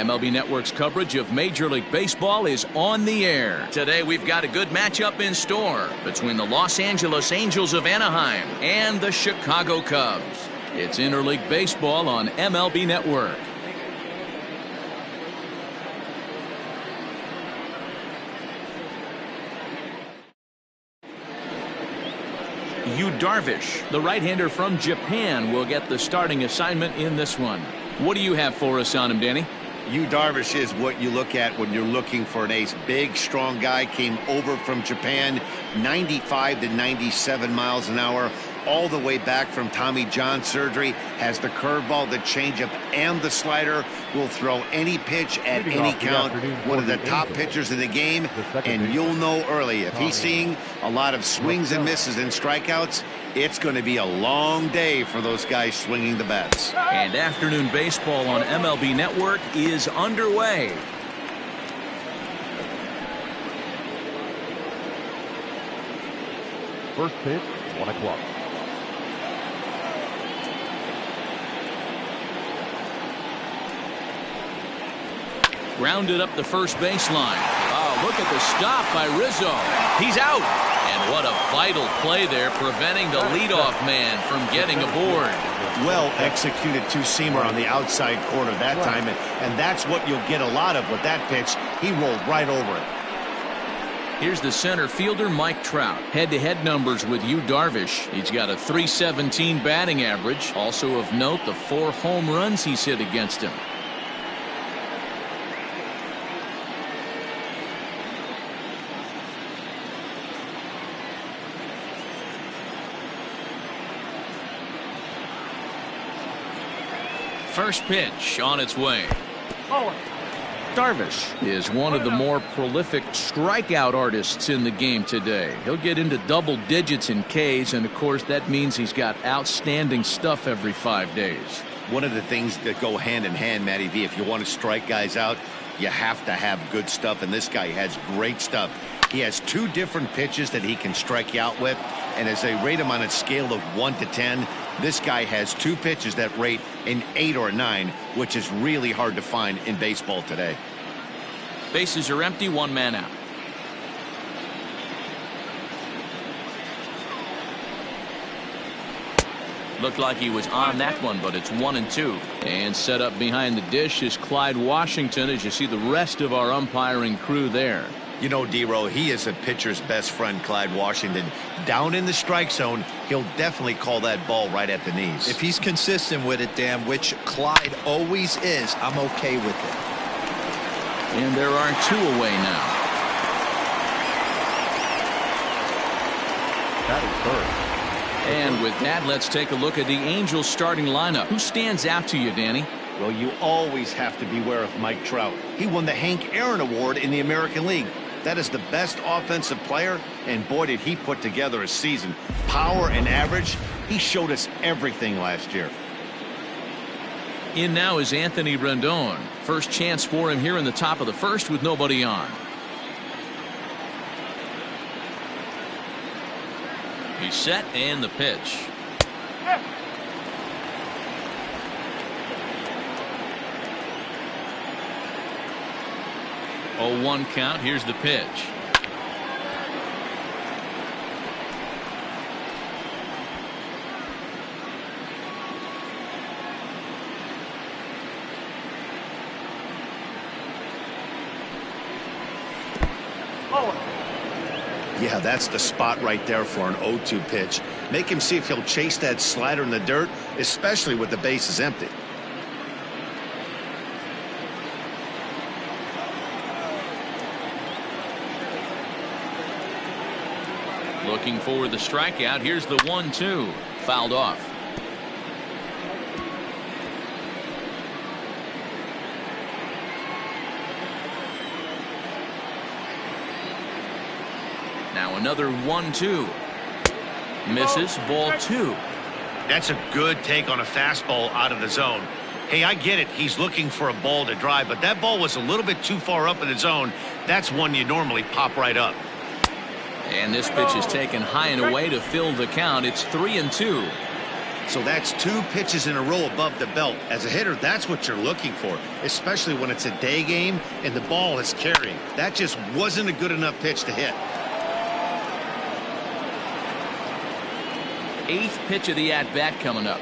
MLB Network's coverage of Major League Baseball is on the air. Today we've got a good matchup in store between the Los Angeles Angels of Anaheim and the Chicago Cubs. It's Interleague Baseball on MLB Network. Yu Darvish, the right-hander from Japan, will get the starting assignment in this one. What do you have for us on him, Danny? Yu Darvish is what you look at when you're looking for an ace. Big, strong guy, came over from Japan, 95 to 97 miles an hour, all the way back from Tommy John surgery, has the curveball, the changeup, and the slider, will throw any pitch at any count. One of the top pitchers in the game, and you'll know early. If he's seeing a lot of swings and misses and strikeouts, it's going to be a long day for those guys swinging the bats. And afternoon baseball on MLB Network is underway. First pitch, 1 o'clock. Grounded up the first baseline. Oh, look at the stop by Rizzo. He's out. And what a vital play there, preventing the leadoff man from getting aboard. Well executed two-seamer on the outside corner that time, and that's what you'll get a lot of with that pitch. He rolled right over it. Here's the center fielder, Mike Trout. Head-to-head numbers with Yu Darvish. He's got a .317 batting average. Also of note, the 4 home runs he's hit against him. First pitch on its way. Darvish is one of the more prolific strikeout artists in the game today. He'll get into double digits in Ks, and of course that means he's got outstanding stuff every 5 days. One of the things that go hand in hand, Matty V, if you want to strike guys out, you have to have good stuff, and this guy has great stuff. He has 2 different pitches that he can strike you out with, and as they rate him on a scale of 1 to 10, this guy has 2 pitches that rate an 8 or a 9, which is really hard to find in baseball today. Bases are empty, 1 man out. Looked like he was on that one, but it's 1-2. And set up behind the dish is Clyde Washington, as you see the rest of our umpiring crew there. You know, D-Row, he is a pitcher's best friend, Clyde Washington. Down in the strike zone, he'll definitely call that ball right at the knees. If he's consistent with it, Dan, which Clyde always is, I'm okay with it. And there are 2 away now. That is first. And with that, let's take a look at the Angels starting lineup. Who stands out to you, Danny? Well, you always have to beware of Mike Trout. He won the Hank Aaron Award in the American League. That is the best offensive player, and boy, did he put together a season. Power and average, he showed us everything last year. In now is Anthony Rendon. First chance for him here in the top of the first with nobody on. He's set, and the pitch. Oh, 1 count. Here's the pitch. Yeah, that's the spot right there for an 0-2 pitch. Make him see if he'll chase that slider in the dirt, especially with the bases empty. Looking for the strikeout. Here's the 1-2. Fouled off. Now another 1-2. Misses. Ball 2. That's a good take on a fastball out of the zone. Hey, I get it. He's looking for a ball to drive, but that ball was a little bit too far up in the zone. That's one you normally pop right up. And this pitch is taken high and away to fill the count. It's 3-2. So that's 2 pitches in a row above the belt. As a hitter, that's what you're looking for, especially when it's a day game and the ball is carrying. That just wasn't a good enough pitch to hit. 8th pitch of the at-bat coming up.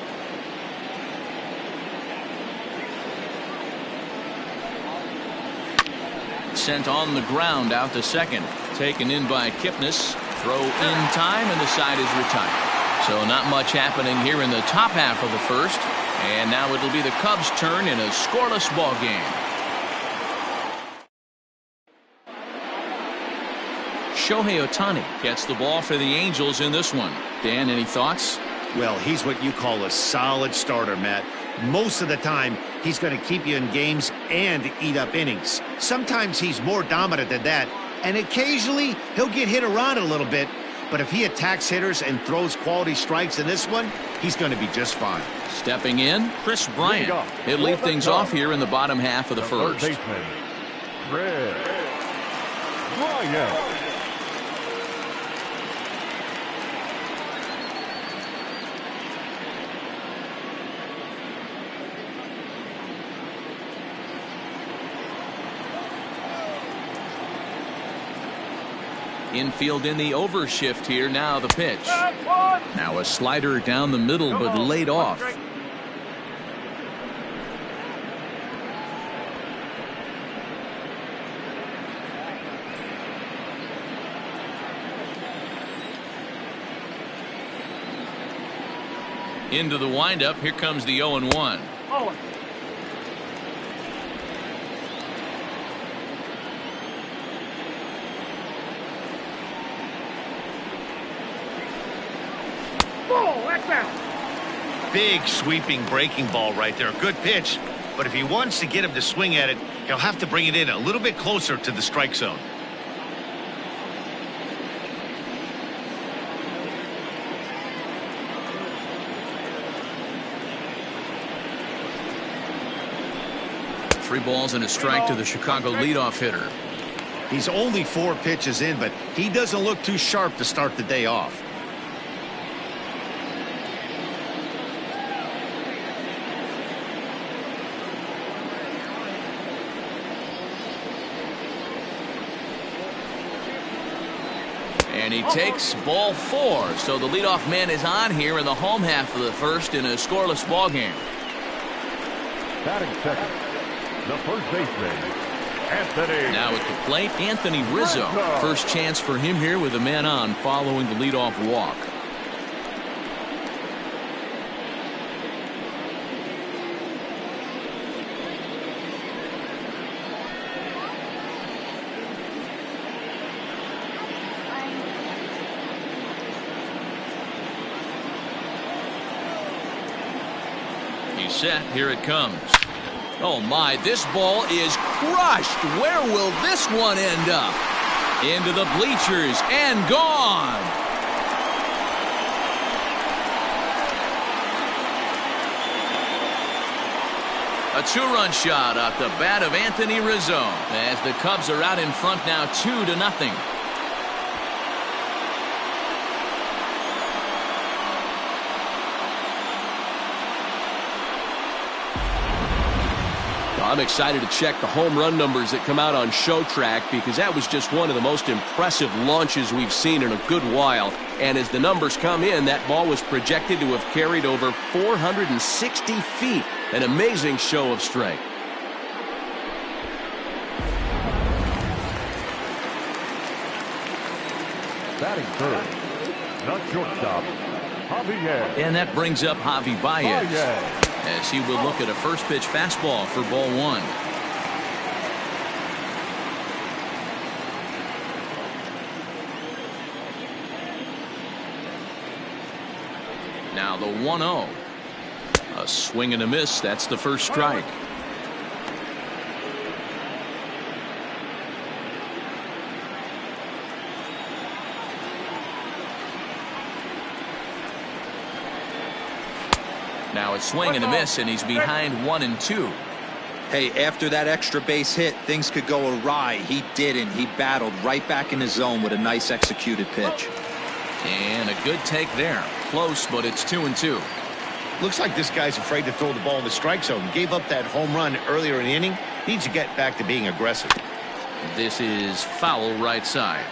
Sent on the ground out to second. Taken in by Kipnis. Throw in time, and the side is retired. So not much happening here in the top half of the first. And now it'll be the Cubs' turn in a scoreless ball game. Shohei Ohtani gets the ball for the Angels in this one. Dan, any thoughts? Well, he's what you call a solid starter, Matt. Most of the time, he's going to keep you in games and eat up innings. Sometimes he's more dominant than that, and occasionally he'll get hit around a little bit. But if he attacks hitters and throws quality strikes in this one, he's going to be just fine. Stepping in, Chris Bryant. He'll lead things off here in the bottom half of the first. Baseman, Chris Bryant. Infield in the overshift here. Now the pitch. Now a slider down the middle, but laid off. Into the windup. Here comes the 0-1. Big sweeping breaking ball right there. Good pitch. But if he wants to get him to swing at it, he'll have to bring it in a little bit closer to the strike zone. Three balls and a strike to the Chicago leadoff hitter. He's only 4 pitches in, but he doesn't look too sharp to start the day off. And he takes ball 4. So the leadoff man is on here in the home half of the first in a scoreless ball game. Batting second, the first baseman, Anthony. Now at the plate, Anthony Rizzo. First chance for him here with a man on following the leadoff walk. He's set. Here it comes. Oh my, this ball is crushed. Where will this one end up? Into the bleachers and gone. A 2-run shot off the bat of Anthony Rizzo as the Cubs are out in front now 2-0. I'm excited to check the home run numbers that come out on Show Track because that was just one of the most impressive launches we've seen in a good while. And as the numbers come in, that ball was projected to have carried over 460 feet. An amazing show of strength. Batting third, not shortstop, Javier. And that brings up Javi Baez. As he will look at a first pitch fastball for ball 1. Now the 1-0. A swing and a miss. That's the first strike. Now it's swing and a miss, and he's behind 1-2. Hey, after that extra base hit, things could go awry. He didn't. He battled right back in his zone with a nice executed pitch. And a good take there. Close, but it's 2-2. Looks like this guy's afraid to throw the ball in the strike zone. Gave up that home run earlier in the inning. Needs to get back to being aggressive. This is foul right side.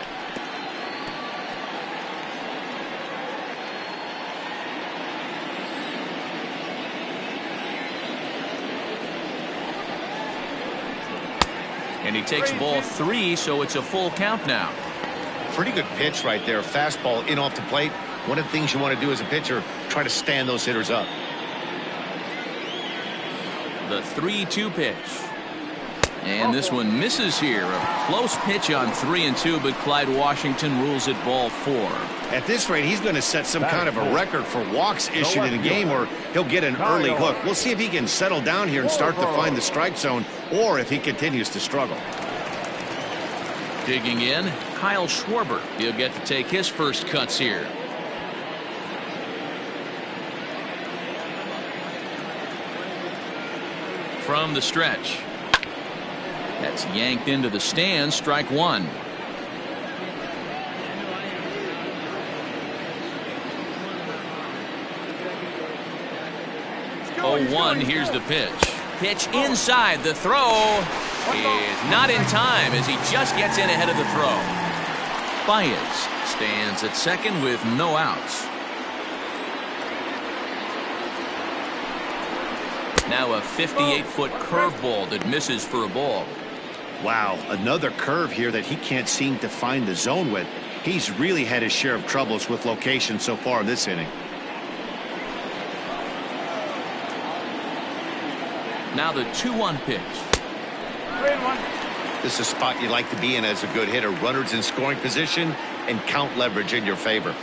And he takes ball 3, so it's a full count now. Pretty good pitch right there. Fastball in off the plate. One of the things you want to do as a pitcher, try to stand those hitters up. The 3-2 pitch. And this one misses here. A close pitch on 3-2, but Clyde Washington rules it ball 4. At this rate, he's going to set some kind of a record for walks issued in a game, or he'll get an early hook. We'll see if he can settle down here and start to find the strike zone, or if he continues to struggle. Digging in, Kyle Schwarber. He'll get to take his first cuts here. From the stretch. That's yanked into the stands. Strike 1. Oh, 1. Here's the pitch. Pitch inside. The throw is not in time as he just gets in ahead of the throw. Baez stands at second with no outs. Now a 58-foot curveball that misses for a ball. Wow, another curve here that he can't seem to find the zone with. He's really had his share of troubles with location so far in this inning. Now the 2-1 pitch. This is a spot you like to be in as a good hitter. Runners in scoring position and count leverage in your favor.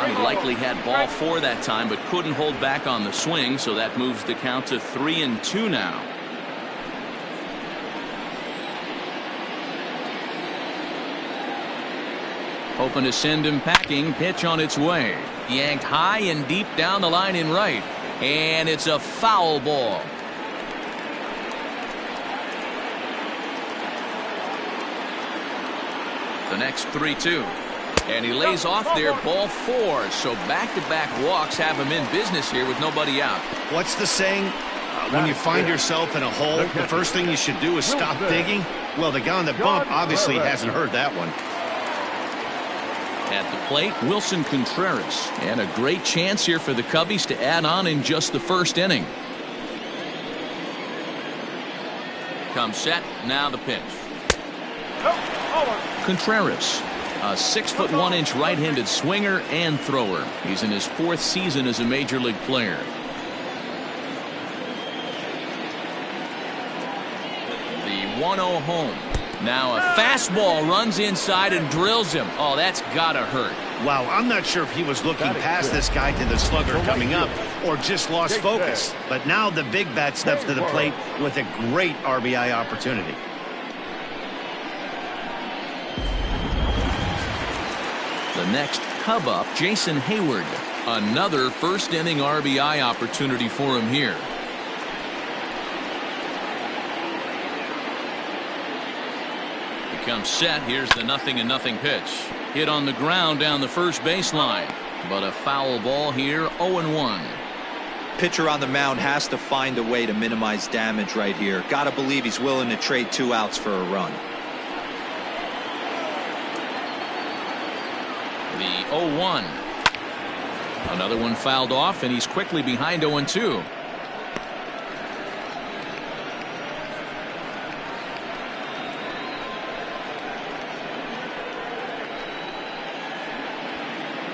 He likely had ball 4 that time, but couldn't hold back on the swing, so that moves the count to 3-2 now. Hoping to send him packing. Pitch on its way. Yanked high and deep down the line in right. And it's a foul ball. The next 3-2. And he lays off there, ball 4. So back-to-back walks have him in business here with nobody out. What's the saying? When you find yourself in a hole, the first thing you should do is stop digging. Well, the guy on the bump obviously hasn't heard that one. At the plate, Wilson Contreras. And a great chance here for the Cubbies to add on in just the first inning. Comes set, now the pitch. Contreras, a 6'1" right-handed swinger and thrower. He's in his 4th season as a major league player. The 1-0 home. Now a fastball runs inside and drills him. Oh, that's gotta hurt. Wow, I'm not sure if he was looking past this guy to the slugger coming up or just lost focus. But now the big bat steps to the plate with a great RBI opportunity. The next Cub up, Jason Hayward. Another first inning RBI opportunity for him here. Comes set. Here's the 0-0 pitch. Hit on the ground down the first baseline. But a foul ball here, 0-1. Pitcher on the mound has to find a way to minimize damage right here. Gotta believe he's willing to trade 2 outs for a run. The 0-1. Another one fouled off, and he's quickly behind 0-2.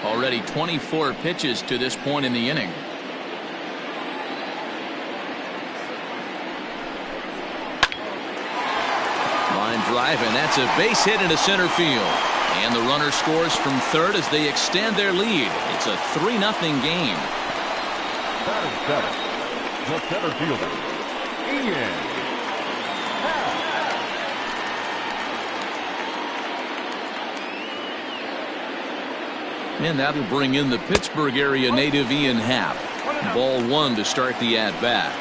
Already 24 pitches to this point in the inning. Line drive, and that's a base hit into center field. And the runner scores from third as they extend their lead. It's a 3-0 game. Batting seventh, the center fielder, Ian. And that'll bring in the Pittsburgh area native Ian Happ. Ball 1 to start the at-bat.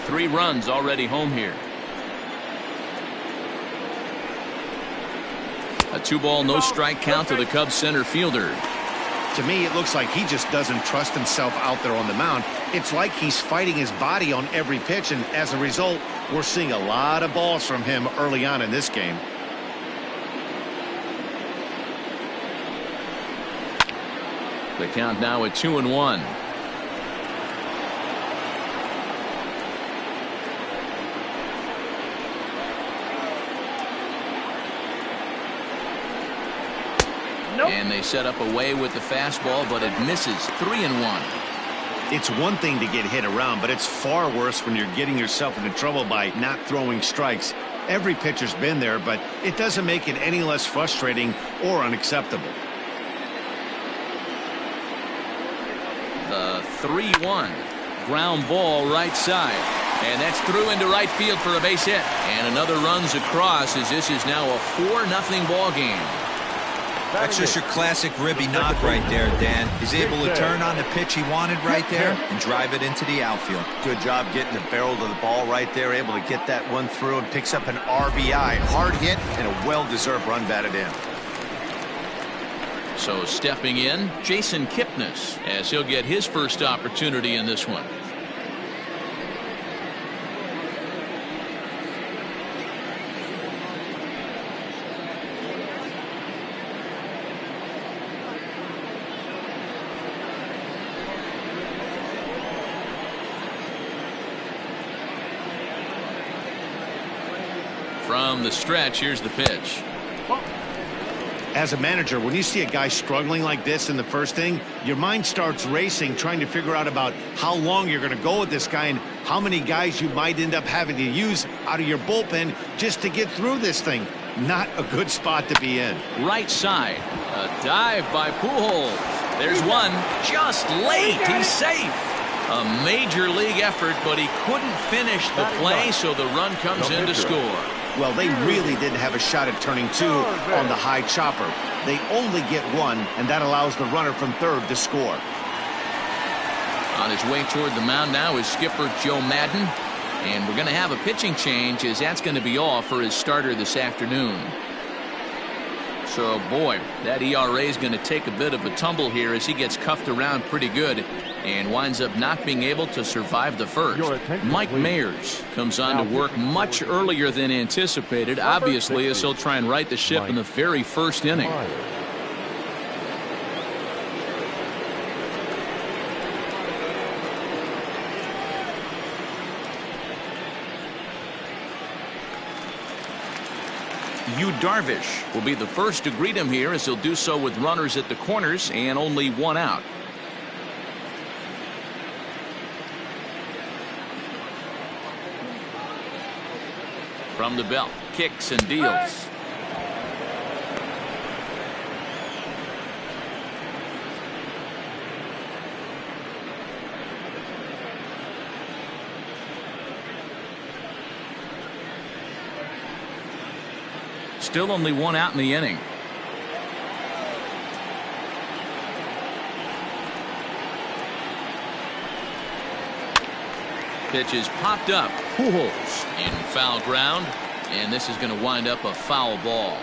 3 runs already home here. A 2-ball, no strike count to the Cubs center fielder. To me, it looks like he just doesn't trust himself out there on the mound. It's like he's fighting his body on every pitch, and as a result, we're seeing a lot of balls from him early on in this game. The count now at 2-1. And they set up away with the fastball, but it misses. 3-1. It's one thing to get hit around, but it's far worse when you're getting yourself into trouble by not throwing strikes. Every pitcher's been there, but it doesn't make it any less frustrating or unacceptable. The 3-1. Ground ball right side. And that's through into right field for a base hit. And another runs across as this is now a 4-0 ball game. That's just your classic ribby knock right there, Dan. He's able to turn on the pitch he wanted right there and drive it into the outfield. Good job getting the barrel of the ball right there, able to get that one through and picks up an RBI. Hard hit and a well-deserved run batted in. So stepping in, Jason Kipnis, as he'll get his first opportunity in this one. From the stretch, here's the pitch. As a manager, when you see a guy struggling like this in the first inning, your mind starts racing, trying to figure out about how long you're going to go with this guy and how many guys you might end up having to use out of your bullpen just to get through this thing. Not a good spot to be in. Right side, a dive by Pujols. There's one, just late. He's safe. A major league effort, but he couldn't finish the play, so the run comes in to score. Well, they really didn't have a shot at turning 2 on the high chopper. They only get 1, and that allows the runner from third to score. On his way toward the mound now is skipper Joe Madden. And we're going to have a pitching change, as that's going to be all for his starter this afternoon. So, boy, that ERA is going to take a bit of a tumble here as he gets cuffed around pretty good and winds up not being able to survive the first. Mike Mayers comes on to work much earlier than anticipated, obviously, as he'll try and right the ship in the very first inning. Yu Darvish will be the first to greet him here, as he'll do so with runners at the corners and only 1 out. From the belt, kicks and deals. Still only 1 out in the inning. Pitch is popped up. Pujols in foul ground, and this is going to wind up a foul ball.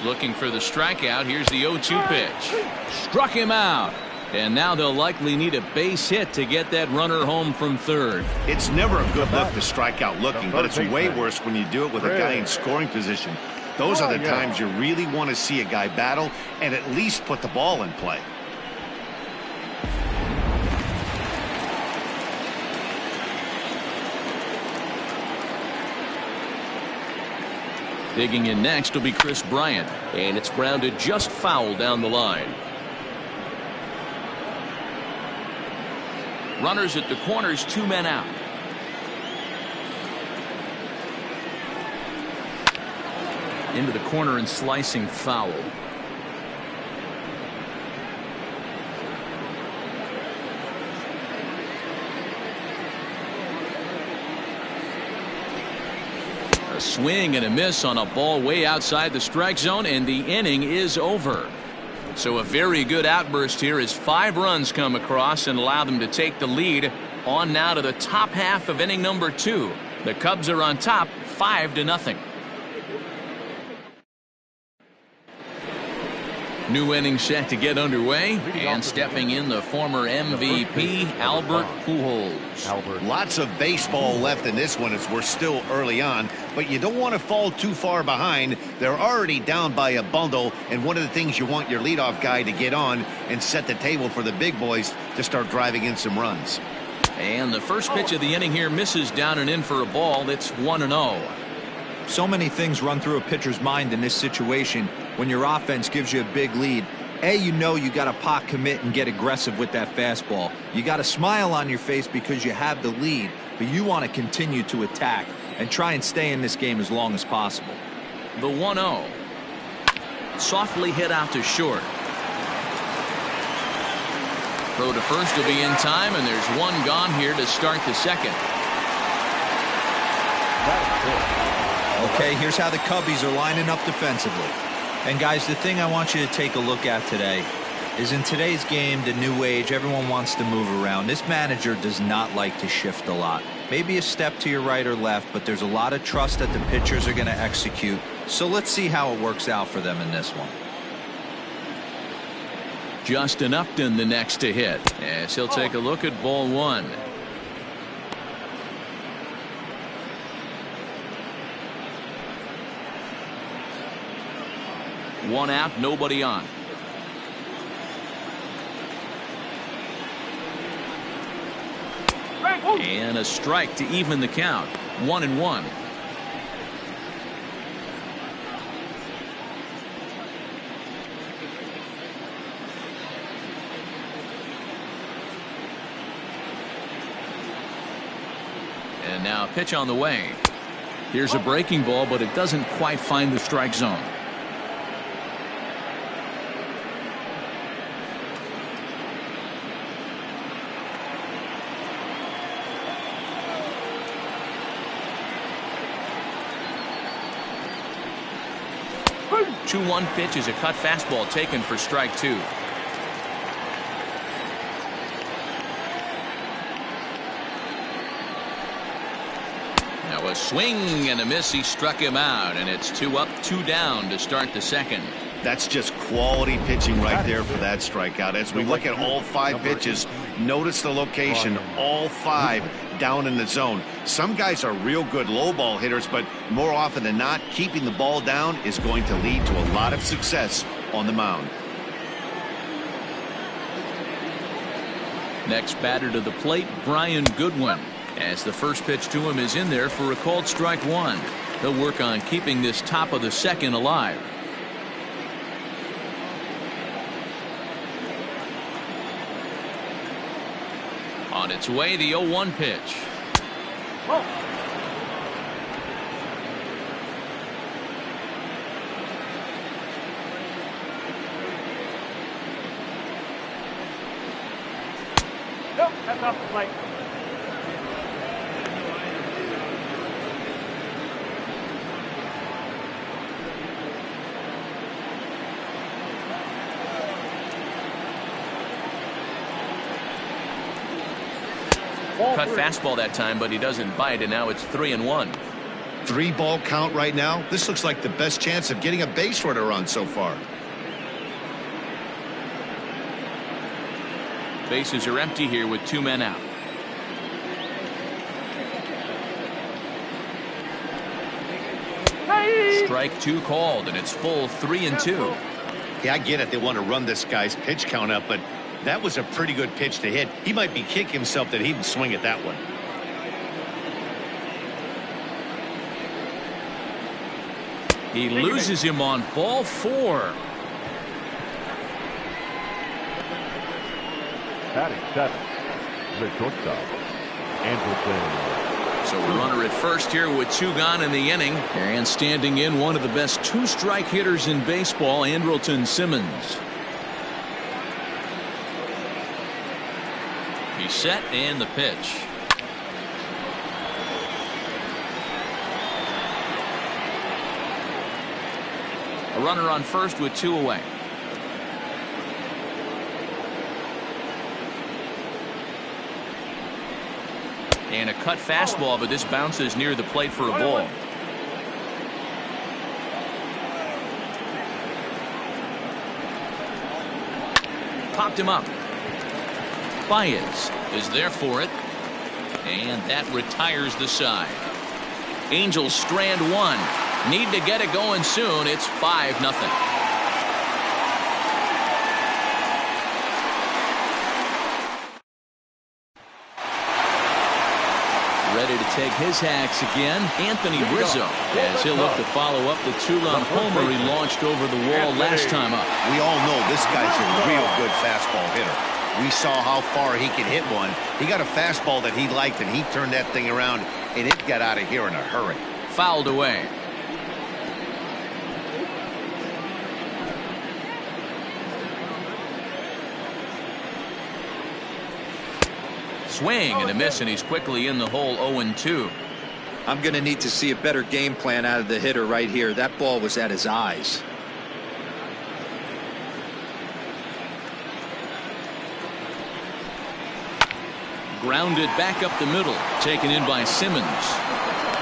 Looking for the strikeout. Here's the 0-2 pitch. Struck him out. And now they'll likely need a base hit to get that runner home from third. It's never a good look to strike out looking, but it's way worse when you do it with a guy in scoring position. Those are the times you really want to see a guy battle and at least put the ball in play. Digging in next will be Chris Bryant, and it's grounded just foul down the line. Runners at the corners, 2 men out. Into the corner and slicing foul. A swing and a miss on a ball way outside the strike zone, and the inning is over. So a very good outburst here as 5 runs come across and allow them to take the lead. On now to the top half of inning number 2. The Cubs are on top 5-0. New inning set to get underway, and stepping in the former MVP Albert Pujols. Lots of baseball left in this one as we're still early on, but you don't want to fall too far behind. They're already down by a bundle, and one of the things you want your leadoff guy to get on and set the table for the big boys to start driving in some runs. And the first pitch of the inning here misses down and in for a ball. It's 1-0. So many things run through a pitcher's mind in this situation when your offense gives you a big lead. You know you got to pot commit and get aggressive with that fastball. You got a smile on your face because you have the lead, but you want to continue to attack and try and stay in this game as long as possible. The 1-0. Softly hit out to short. Throw to first will be in time, and there's one gone here to start the second. Okay, here's how the Cubbies are lining up defensively. And guys, the thing I want you to take a look at today is in today's game, the new age, everyone wants to move around. This manager does not like to shift a lot. Maybe a step to your right or left, but there's a lot of trust that the pitchers are going to execute. So let's see how it works out for them in this one. Justin Upton the next to hit, as he'll take a look at ball 1. One out, nobody on. And a strike to even the count. 1-1. And now a pitch on the way. Here's a breaking ball, but it doesn't quite find the strike zone. The 2-1 pitch is a cut fastball taken for strike 2. Now a swing and a miss. He struck him out, and it's 2 up, 2 down to start the second. That's just quality pitching right there for that strikeout. As we look at all 5 pitches, notice the location, all 5 down in the zone. Some guys are real good low ball hitters, but more often than not, keeping the ball down is going to lead to a lot of success on the mound. Next batter to the plate, Brian Goodwin, as the first pitch to him is in there for a called strike 1. He'll work on keeping this top of the second alive. On its way, the 0-1 pitch. Nope, that's off the plate. Cut fastball that time, but he doesn't bite, and now it's 3-1. 3-ball count right now. This looks like the best chance of getting a base runner on so far. Bases are empty here with 2 men out. Strike 2 called, and it's full 3-2. Yeah, I get it. They want to run this guy's pitch count up, but that was a pretty good pitch to hit. He might be kicking himself that he didn't swing at that one. He loses him on ball 4. Batting 7, the shortstop, Anderson. So a runner at first here with 2 gone in the inning. And standing in, one of the best 2-strike hitters in baseball, Andrelton Simmons. He's set, and the pitch. A runner on first with 2 away. And a cut fastball, but this bounces near the plate for a ball. Popped him up. Baez is there for it. And that retires the side. Angels strand one. Need to get it going soon. It's 5-0. Ready to take his hacks again, Anthony Rizzo, as he'll look to follow up the two-run homer he launched over the wall last time up. We all know this guy's a real good fastball hitter. We saw how far he could hit one. He got a fastball that he liked, and he turned that thing around, and it got out of here in a hurry. Fouled away. Swing and a miss, and he's quickly in the hole. 0-2. I'm going to need to see a better game plan out of the hitter right here. That ball was at his eyes. Grounded back up the middle, taken in by Simmons.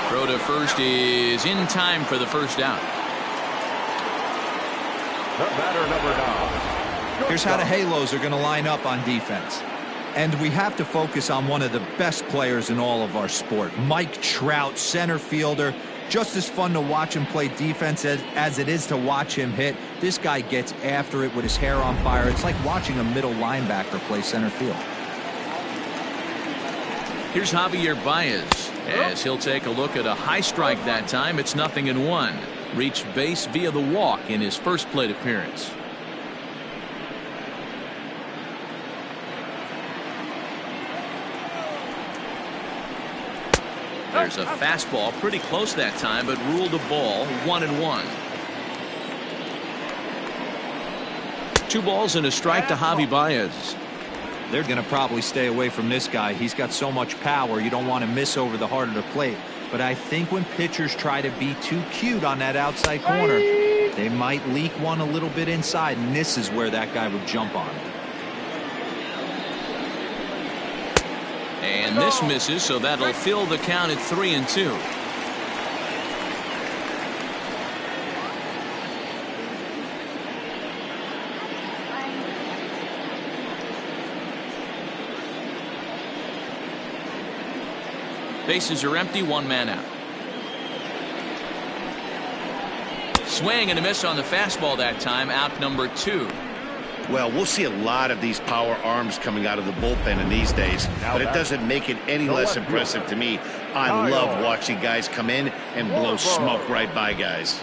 Throw to first is in time for the first out. The batter, number 9. Here's how the Halos are going to line up on defense. And we have to focus on one of the best players in all of our sport. Mike Trout, center fielder. Just as fun to watch him play defense as it is to watch him hit. This guy gets after it with his hair on fire. It's like watching a middle linebacker play center field. Here's Javier Baez, as he'll take a look at a high strike that time. It's 0-1. Reached base via the walk in his first plate appearance. There's a fastball pretty close that time, but ruled a ball. 1-1. 2 balls and a strike to Javi Baez. They're going to probably stay away from this guy. He's got so much power. You don't want to miss over the heart of the plate. But I think when pitchers try to be too cute on that outside corner, they might leak one a little bit inside, and this is where that guy would jump on it. And this misses, so that'll fill the count at 3-2. Bases are empty, 1 man out. Swing and a miss on the fastball that time. Out number 2. Well, we'll see a lot of these power arms coming out of the bullpen in these days, but it doesn't make it any less impressive to me. I love watching guys come in and blow smoke right by guys.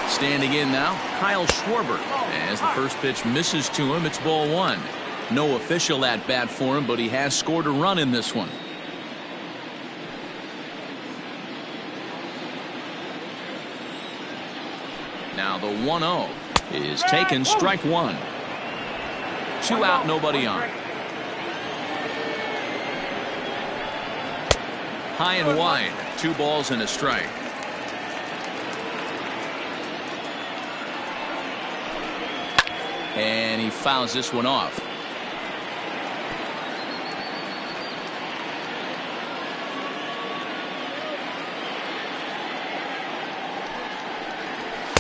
Standing in now, Kyle Schwarber. As the first pitch misses to him, it's ball 1. No official at bat for him, but he has scored a run in this one. Now the 1-0 is taken, strike 1. 2 out, nobody on. High and wide, 2 balls and a strike. And he fouls this one off.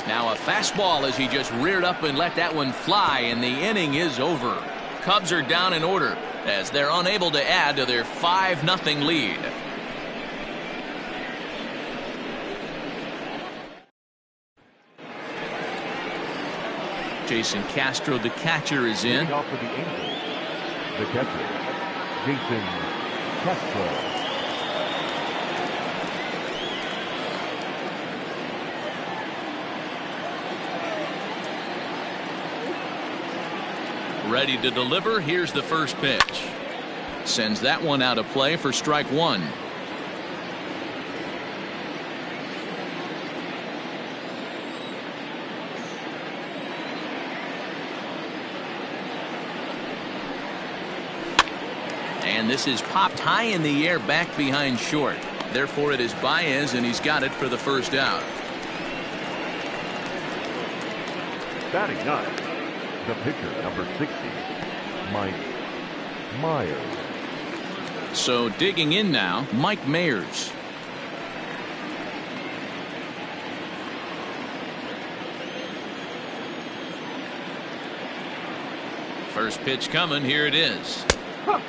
Now a fastball as he just reared up and let that one fly, and the inning is over. Cubs are down in order as they're unable to add to their 5-0 lead. Jason Castro, the catcher, is in. Off for the Angels, the catcher, Jason Castro. Ready to deliver. Here's the first pitch. Sends that one out of play for strike 1. And this is popped high in the air back behind short. Therefore it is Baez, and he's got it for the first out. Batting ninth, the pitcher, number 60, Mike Myers. So digging in now, Mike Myers. First pitch coming, here it is.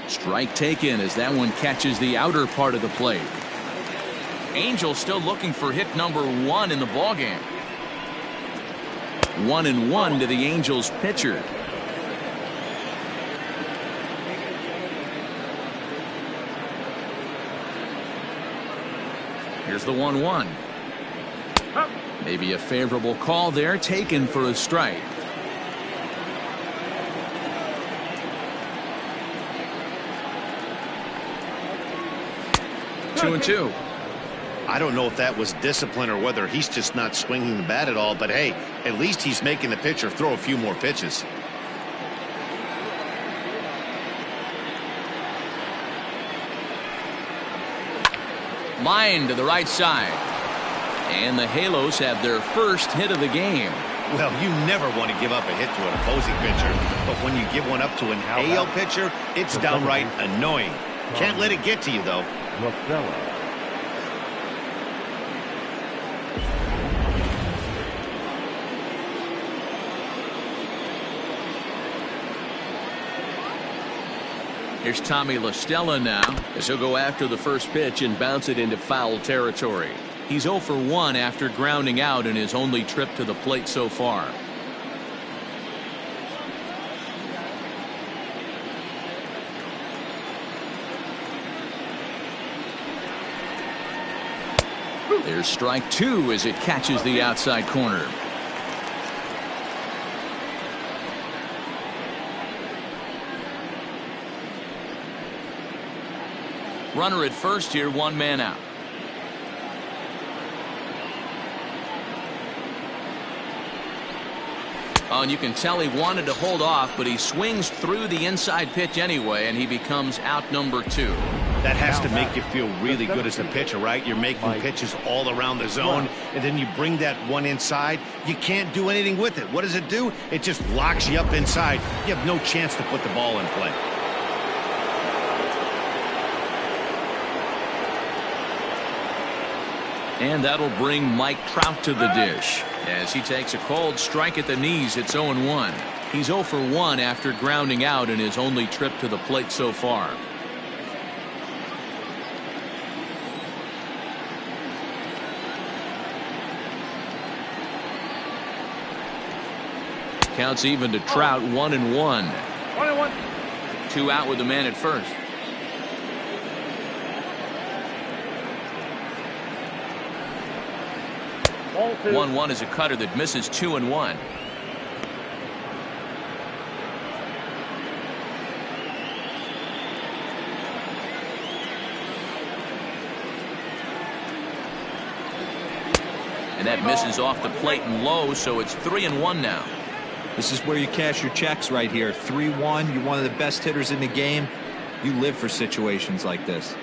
Strike taken as that one catches the outer part of the plate. Angels still looking for hit number 1 in the ballgame. 1-1 to the Angels pitcher. Here's the 1-1. Maybe a favorable call there, taken for a strike. 2-2. I don't know if that was discipline or whether he's just not swinging the bat at all, but hey, at least he's making the pitcher throw a few more pitches. Line to the right side. And the Halos have their first hit of the game. Well, you never want to give up a hit to an opposing pitcher, but when you give one up to an AL pitcher, it's downright annoying. Can't let it get to you, though. Rosella. Here's Tommy La Stella now, as he'll go after the first pitch and bounce it into foul territory. He's 0 for 1 after grounding out in his only trip to the plate so far. There's strike 2 as it catches the outside corner. Runner at first here, 1 man out. Oh, and you can tell he wanted to hold off, but he swings through the inside pitch anyway, and he becomes out number 2. That has to make you feel really good as a pitcher, right? You're making pitches all around the zone, and then you bring that one inside. You can't do anything with it. What does it do? It just locks you up inside. You have no chance to put the ball in play. And that'll bring Mike Trout to the dish as he takes a cold strike at the knees. It's 0-1. He's 0 for 1 after grounding out in his only trip to the plate so far. Counts even to Trout, 1-1. 1-1. 2 out with the man at first. 1-1 is a cutter that misses 2-1. And that misses off the plate and low, so it's 3-1 now. This is where you cash your checks right here. 3-1. You're one of the best hitters in the game. You live for situations like this.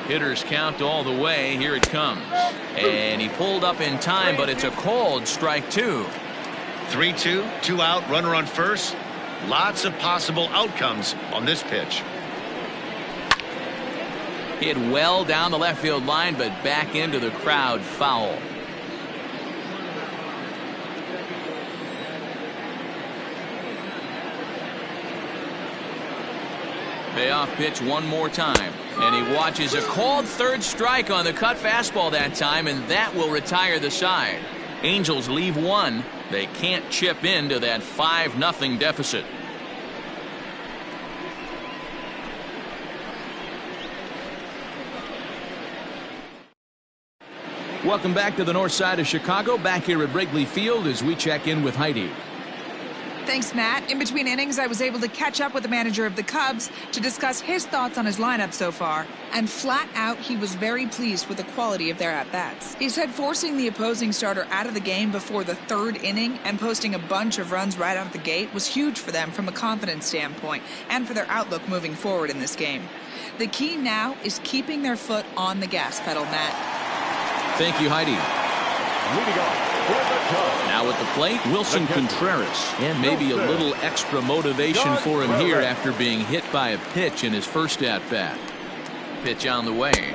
Hitters count all the way. Here it comes. And he pulled up in time, but it's a called strike 2. 3-2, 2 out, runner on first. Lots of possible outcomes on this pitch. Hit well down the left field line, but back into the crowd, foul. Payoff pitch one more time. And he watches a called third strike on the cut fastball that time, and that will retire the side. Angels leave 1. They can't chip into that 5-0 deficit. Welcome back to the north side of Chicago, back here at Wrigley Field as we check in with Heidi. Thanks, Matt. In between innings, I was able to catch up with the manager of the Cubs to discuss his thoughts on his lineup so far. And flat out, he was very pleased with the quality of their at-bats. He said forcing the opposing starter out of the game before the 3rd inning and posting a bunch of runs right out of the gate was huge for them from a confidence standpoint and for their outlook moving forward in this game. The key now is keeping their foot on the gas pedal, Matt. Thank you, Heidi. Leading off for the Cubs. Now at the plate, Wilson Contreras. And maybe a little extra motivation for him here after being hit by a pitch in his first at-bat. Pitch on the way.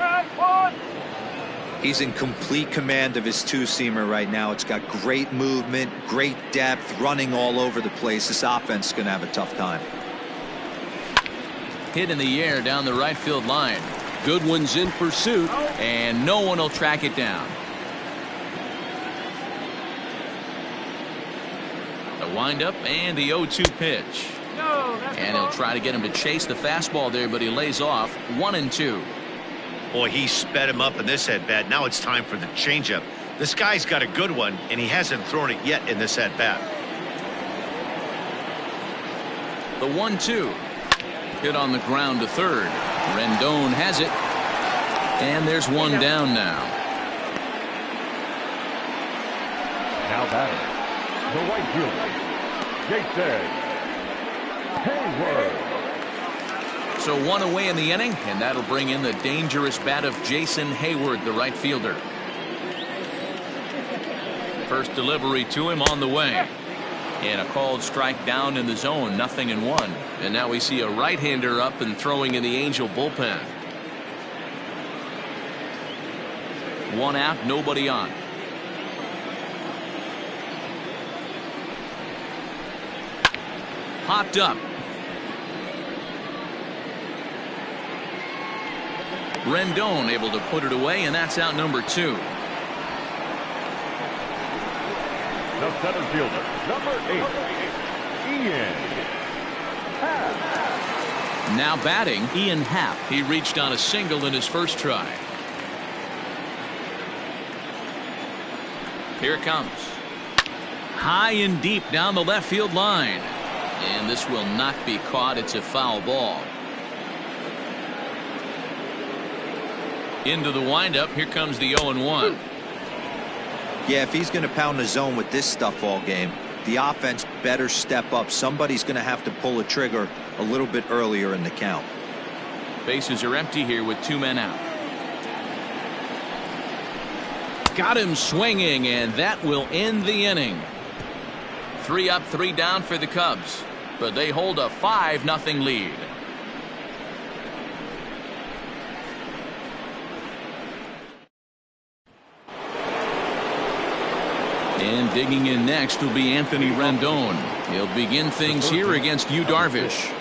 He's in complete command of his two-seamer right now. It's got great movement, great depth, running all over the place. This offense is going to have a tough time. Hit in the air down the right field line. Goodwin's in pursuit, and no one will track it down. The windup and the 0-2 pitch. And he'll try to get him to chase the fastball there, but he lays off 1-2. Boy, he sped him up in this at-bat. Now it's time for the changeup. This guy's got a good one, and he hasn't thrown it yet in this at-bat. The 1-2. Hit on the ground to third. Rendon has it. And there's one down now. Now batting, the right fielder, Jason Hayward. So one away in the inning, and that'll bring in the dangerous bat of Jason Hayward, the right fielder. First delivery to him on the way. And a called strike down in the zone, 0-1. And now we see a right-hander up and throwing in the Angel bullpen. One out, nobody on. Popped up. Rendon able to put it away, and that's out number 2. The center fielder, number 8, Ian Happ. Now batting, Ian Happ. He reached on a single in his first try. Here it comes. High and deep down the left field line. And this will not be caught. It's a foul ball. Into the windup. Here comes the 0-1. Yeah, if he's going to pound the zone with this stuff all game, the offense better step up. Somebody's going to have to pull a trigger a little bit earlier in the count. Bases are empty here with 2 men out. Got him swinging, and that will end the inning. 3 up, 3 down for the Cubs, but they hold a 5-0 lead. And digging in next will be Anthony Rendon. He'll begin things here against Yu Darvish.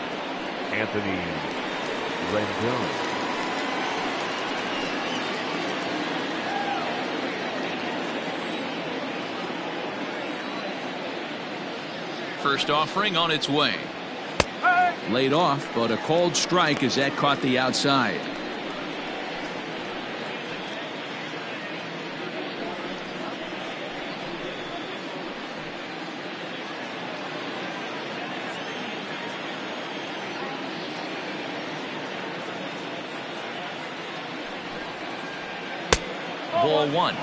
Anthony Rendon. First offering on its way. Laid off, but a called strike as that caught the outside. Ball 1.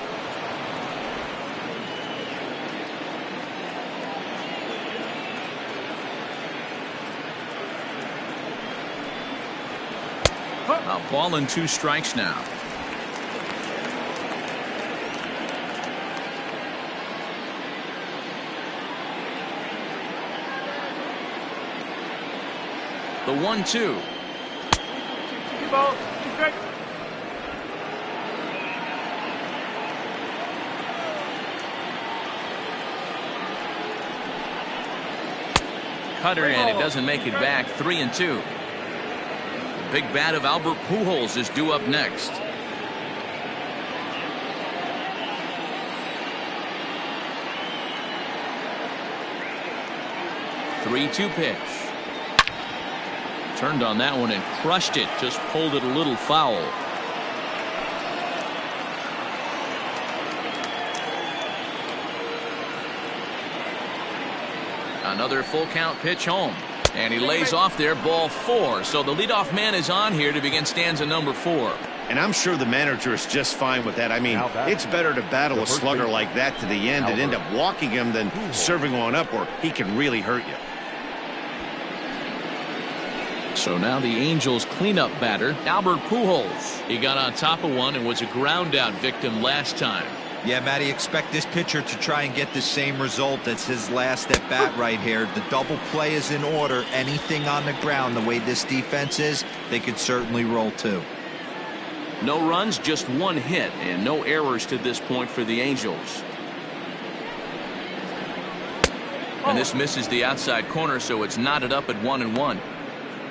A ball and 2 strikes now. The 1-2. Cutter, and it doesn't make it back. 3-2. Big bat of Albert Pujols is due up next. Three-two pitch. Turned on that one and crushed it. Just pulled it a little foul. Another full count pitch home. And he lays off there, ball 4. So the leadoff man is on here to begin stanza number 4. And I'm sure the manager is just fine with that. I mean, it's better to battle a slugger like that to the end and end up walking him than serving one up where he can really hurt you. So now the Angels cleanup batter, Albert Pujols. He got on top of one and was a ground out victim last time. Yeah, Matty, expect this pitcher to try and get the same result as his last at bat right here. The double play is in order. Anything on the ground, the way this defense is, they could certainly roll too. No runs, just one hit, and no errors to this point for the Angels. And this misses the outside corner, so it's knotted up at 1-1.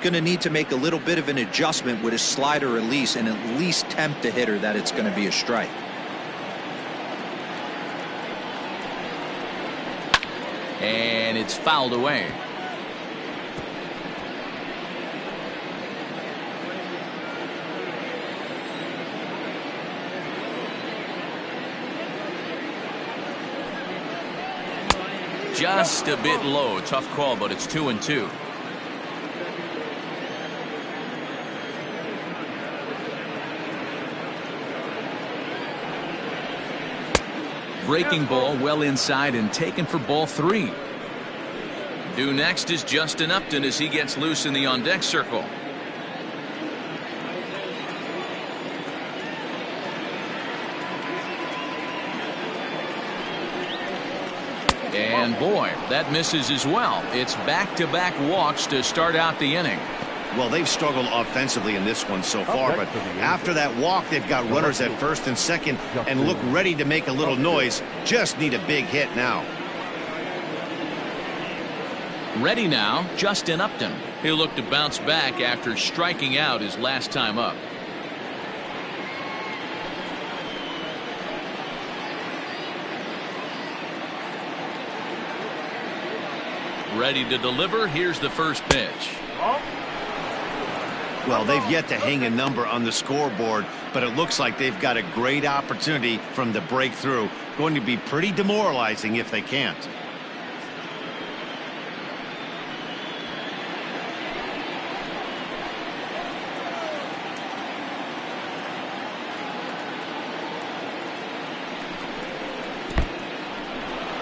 Going to need to make a little bit of an adjustment with his slider release and at least tempt the hitter that it's going to be a strike. And it's fouled away. Just a bit low. Tough call, but it's 2-2. Breaking ball well inside and taken for ball 3. Due next is Justin Upton as he gets loose in the on-deck circle. And boy, that misses as well. It's back-to-back walks to start out the inning. Well, they've struggled offensively in this one so far, but after that walk, they've got runners at first and second and look ready to make a little noise. Just need a big hit now. Ready now, Justin Upton. He'll look to bounce back after striking out his last time up. Ready to deliver. Here's the first pitch. Well, they've yet to hang a number on the scoreboard, but it looks like they've got a great opportunity from the breakthrough. Going to be pretty demoralizing if they can't.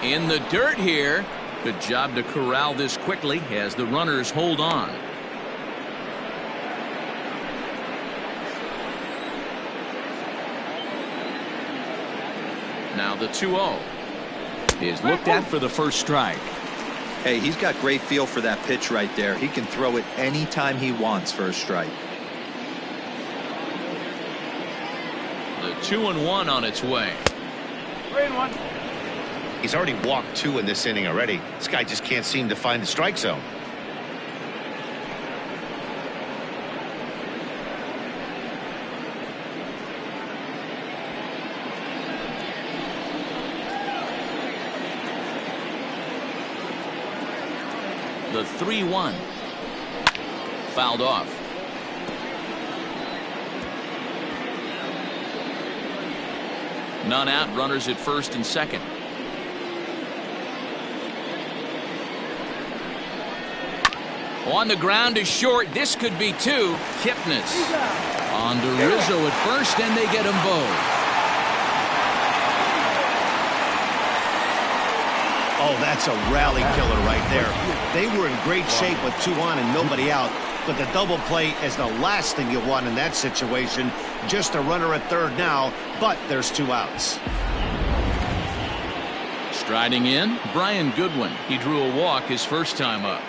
In the dirt here. Good job to corral this quickly as the runners hold on. Now the 2-0 is looked at for the first strike. Hey, he's got great feel for that pitch right there. He can throw it anytime he wants for a strike. The 2-1 on its way. 3-1. He's already walked 2 in this inning already. This guy just can't seem to find the strike zone. The 3-1 fouled off. None out, runners at first and second. On the ground is short. This could be 2. Kipnis on to Rizzo at first, and they get them both. Oh, that's a rally killer right there. They were in great shape with 2 on and nobody out, but the double play is the last thing you want in that situation. Just a runner at third now, but there's 2 outs. Striding in, Brian Goodwin. He drew a walk his first time up.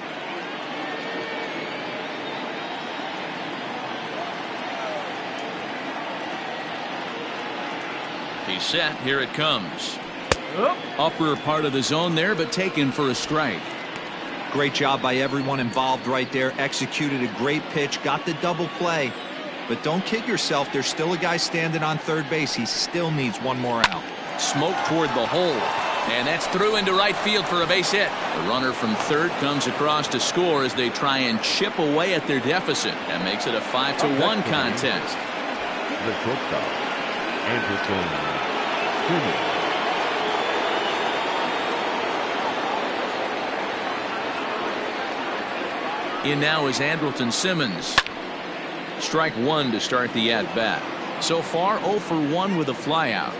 He's set. Here it comes. Upper part of the zone there, but taken for a strike. Great job by everyone involved right there. Executed a great pitch, got the double play. But don't kid yourself, there's still a guy standing on third base. He still needs one more out. Smoke toward the hole. And that's through into right field for a base hit. The runner from third comes across to score as they try and chip away at their deficit. That makes it a 5-1 contest. The shortstop, Anderson. In now is Andrelton Simmons. Strike 1 to start the at-bat. So far 0 for 1 with a flyout.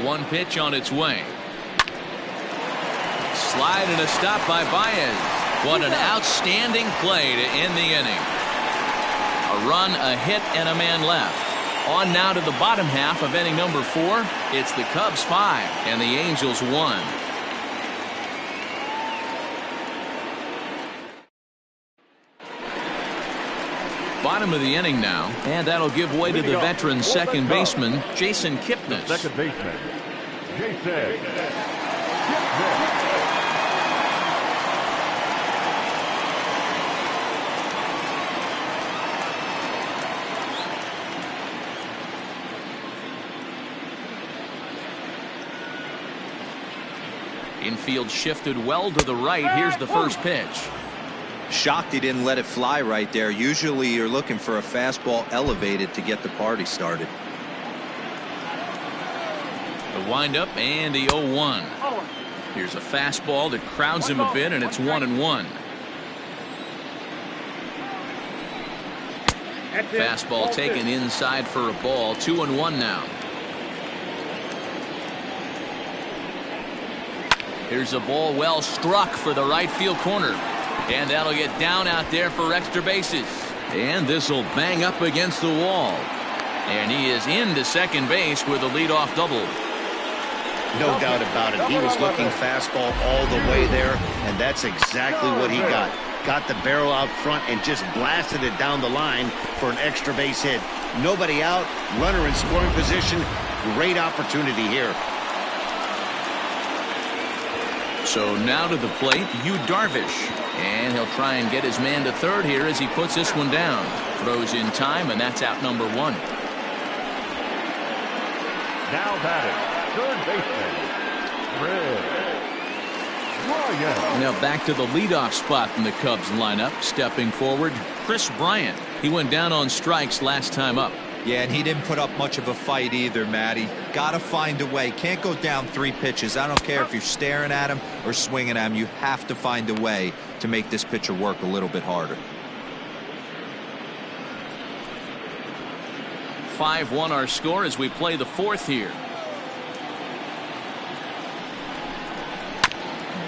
0-1 pitch on its way. Slide and a stop by Baez. What an outstanding play to end the inning. A run, a hit, and a man left. On now to the bottom half of inning number 4. It's the Cubs 5 and the Angels 1. Bottom of the inning now, and that'll give way to the veteran second baseman, Jason Kipnis. Second baseman, Jason Kipnis. Infield shifted well to the right. Here's the first pitch. Shocked he didn't let it fly right there. Usually you're looking for a fastball elevated to get the party started. The windup and the 0-1. Here's a fastball that crowds him a bit, and it's 1-1. Fastball taken inside for a ball. 2-1 now. Here's a ball well struck for the right field corner. And that'll get down out there for extra bases. And this will bang up against the wall. And he is into second base with a leadoff double. No doubt about it. He was looking fastball all the way there, and that's exactly what he got. Got the barrel out front and just blasted it down the line for an extra base hit. Nobody out, runner in scoring position. Great opportunity here. So now to the plate, Yu Darvish. And he'll try and get his man to third here as he puts this one down. Throws in time, and that's out number 1. Now batting, third baseman, Ryan. Now back to the leadoff spot in the Cubs lineup. Stepping forward, Chris Bryant. He went down on strikes last time up. Yeah, and he didn't put up much of a fight either, Matty. Gotta find a way. Can't go down 3 pitches. I don't care if you're staring at him or swinging at him. You have to find a way to make this pitcher work a little bit harder. 5-1 our score as we play the 4th here.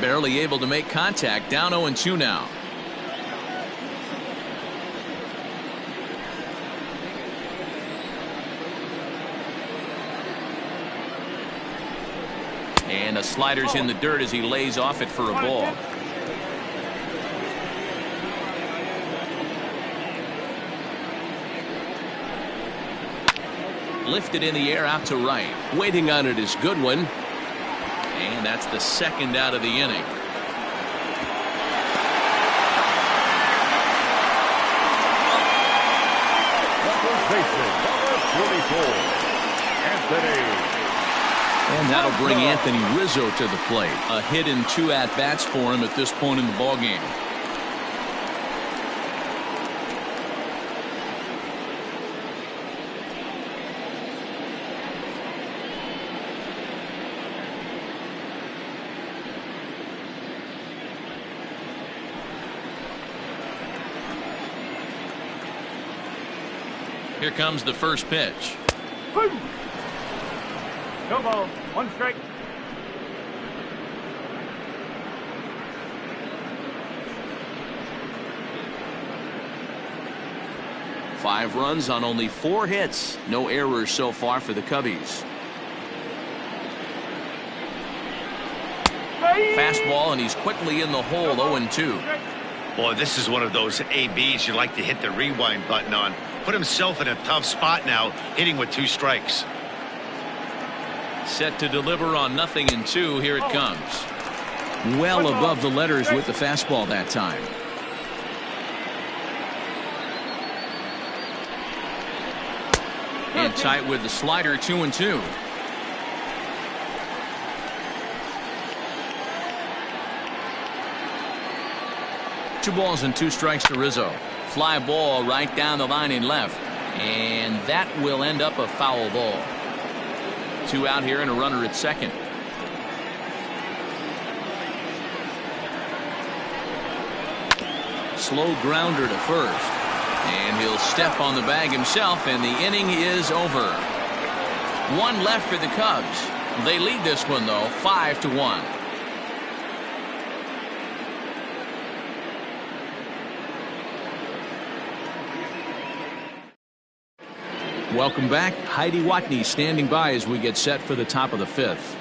Barely able to make contact. Down 0-2 now. And a slider's in the dirt as he lays off it for a ball. Lifted in the air out to right. Waiting on it is Goodwin. And that's the second out of the inning. First baseman, number 24, Anthony. And that'll bring Anthony Rizzo to the plate. A hit and 2 at-bats for him at this point in the ballgame. Here comes the first pitch. No ball, 1 strike. Five runs on only 4 hits. No errors so far for the Cubbies. Fastball, and he's quickly in the hole. 0-2. Boy, this is one of those ABs you like to hit the rewind button on. Put himself in a tough spot now, hitting with 2 strikes. Set to deliver on 0-2. Here it comes. Well above the letters with the fastball that time. And tight with the slider. 2-2. Two balls and 2 strikes to Rizzo. Fly ball right down the line in left. And that will end up a foul ball. 2 out here and a runner at second. Slow grounder to first. And he'll step on the bag himself, and the inning is over. 1 left for the Cubs. They lead this one, though, 5-1. Welcome back. Heidi Watney standing by as we get set for the top of the fifth.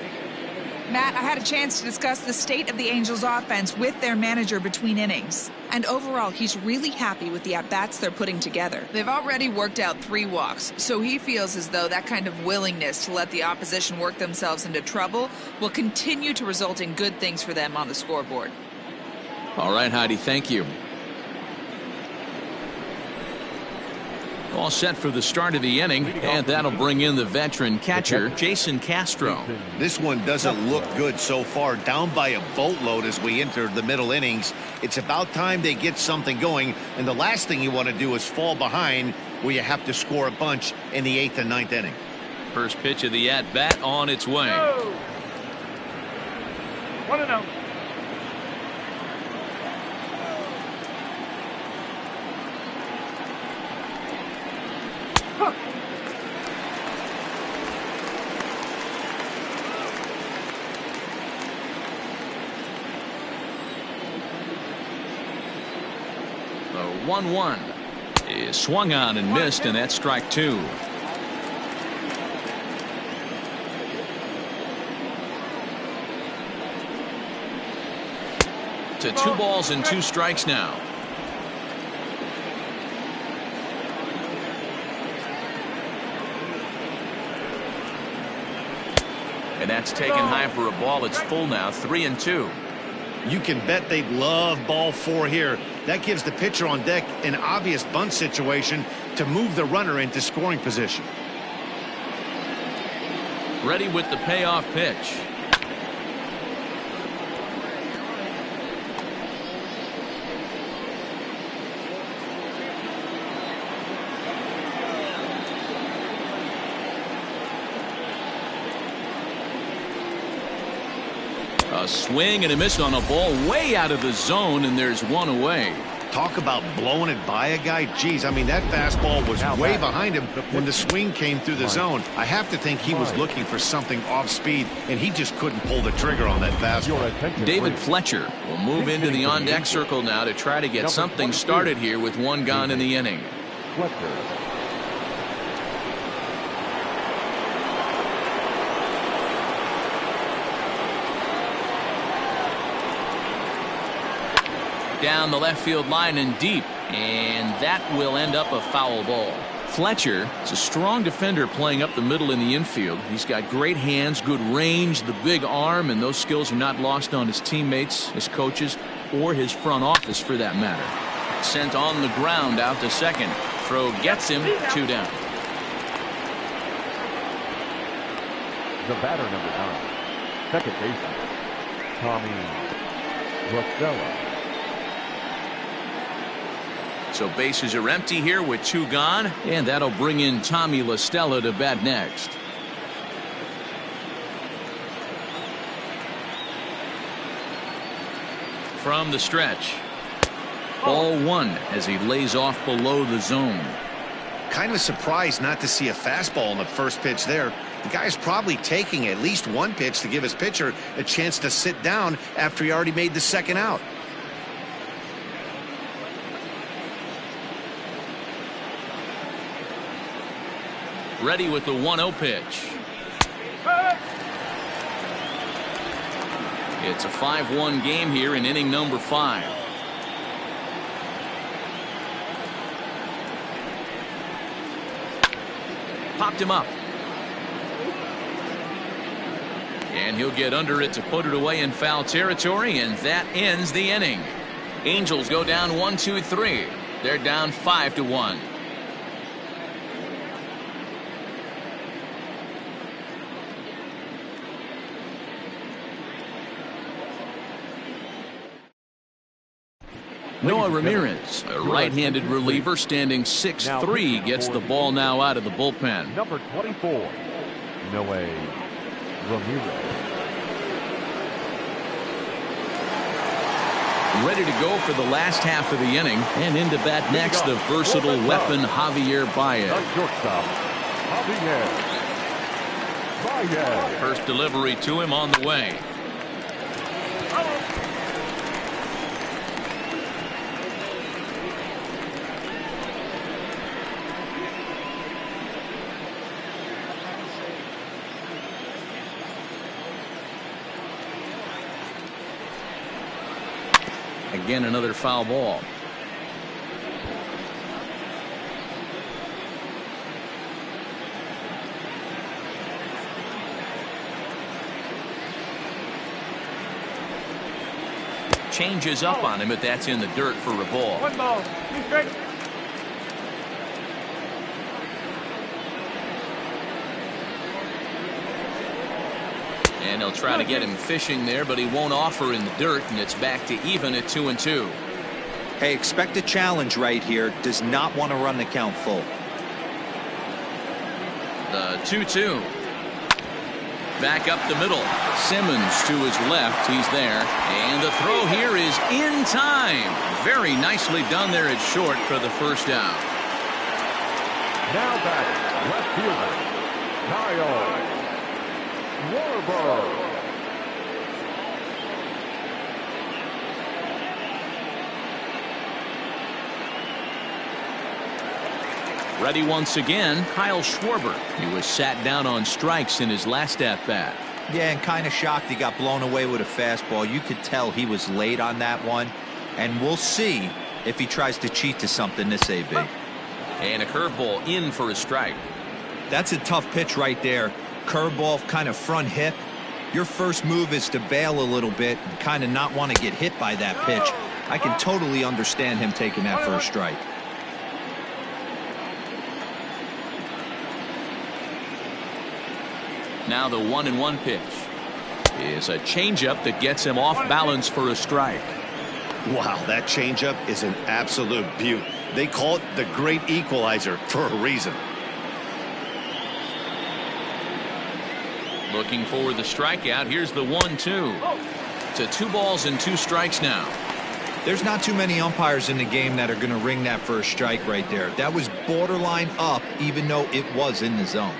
Matt, I had a chance to discuss the state of the Angels offense with their manager between innings. And overall, he's really happy with the at-bats they're putting together. They've already worked out 3 walks, so he feels as though that kind of willingness to let the opposition work themselves into trouble will continue to result in good things for them on the scoreboard. All right, Heidi, thank you. All set for the start of the inning, and that'll bring in the veteran catcher, Jason Castro. This one doesn't look good so far. Down by a boatload as we enter the middle innings. It's about time they get something going, and the last thing you want to do is fall behind where you have to score a bunch in the 8th and 9th inning. First pitch of the at-bat on its way. 1-0. The 1-1 is swung on and missed, and that's strike 2. To 2 balls and 2 strikes now. And that's taken high for a ball. It's full now, 3-2. You can bet they'd love ball 4 here. That gives the pitcher on deck an obvious bunt situation to move the runner into scoring position. Ready with the payoff pitch. A swing and a miss on a ball way out of the zone, and there's 1 away. Talk about blowing it by a guy. Geez, I mean, that fastball was way behind him when the swing came through the zone. I have to think he was looking for something off speed, and he just couldn't pull the trigger on that fastball. David Fletcher will move into the on-deck circle now to try to get something started here with 1 gone in the inning. Down the left field line and deep, and that will end up a foul ball. Fletcher is a strong defender playing up the middle in the infield. He's got great hands, good range, the big arm, and those skills are not lost on his teammates, his coaches, or his front office for that matter. Sent on the ground out to second. Throw gets him, 2 down. The batter, number 9, second baseman, Tommy Rosella. So bases are empty here with 2 gone, and that'll bring in Tommy La Stella to bat next. From the stretch. Ball 1 as he lays off below the zone. Kind of surprised not to see a fastball on the first pitch there. The guy's probably taking at least 1 pitch to give his pitcher a chance to sit down after he already made the second out. Ready with the 1-0 pitch. It's a 5-1 game here in inning number 5. Popped him up. And he'll get under it to put it away in foul territory, and that ends the inning. Angels go down 1-2-3. They're down 5-1. Noah Ramirez, a right-handed reliever standing 6'3", gets the ball now out of the bullpen. Number 24, Noah Ramirez. Ready to go for the last half of the inning, and into bat next, the versatile weapon Javier Baez. The shortstop, Javier Friday. First delivery to him on the way. Again, another foul ball. Changes up on him, but that's in the dirt for a ball. 1 ball, 2 strikes. And he'll try to get him fishing there, but he won't offer in the dirt, and it's back to even at 2-2. Hey, expect a challenge right here. Does not want to run the count full. The 2-2. Back up the middle. Simmons to his left. He's there. And the throw here is in time. Very nicely done there at short for the first out. Now batting, left fielder, Kyle Warburg. Ready once again, Kyle Schwarber. He was sat down on strikes in his last at-bat. Yeah, and kind of shocked he got blown away with a fastball. You could tell he was late on that one. And we'll see if he tries to cheat to something this AB. And a curveball in for a strike. That's a tough pitch right there. Curveball, kind of front hip. Your first move is to bail a little bit and kind of not want to get hit by that pitch. I can totally understand him taking that first strike. Now the 1-1 pitch is a changeup that gets him off balance for a strike. Wow, that changeup is an absolute beaut. They call it the great equalizer for a reason. Looking for the strikeout. Here's the 1-2. To 2 balls and 2 strikes now. There's not too many umpires in the game that are going to ring that first strike right there. That was borderline up, even though it was in the zone.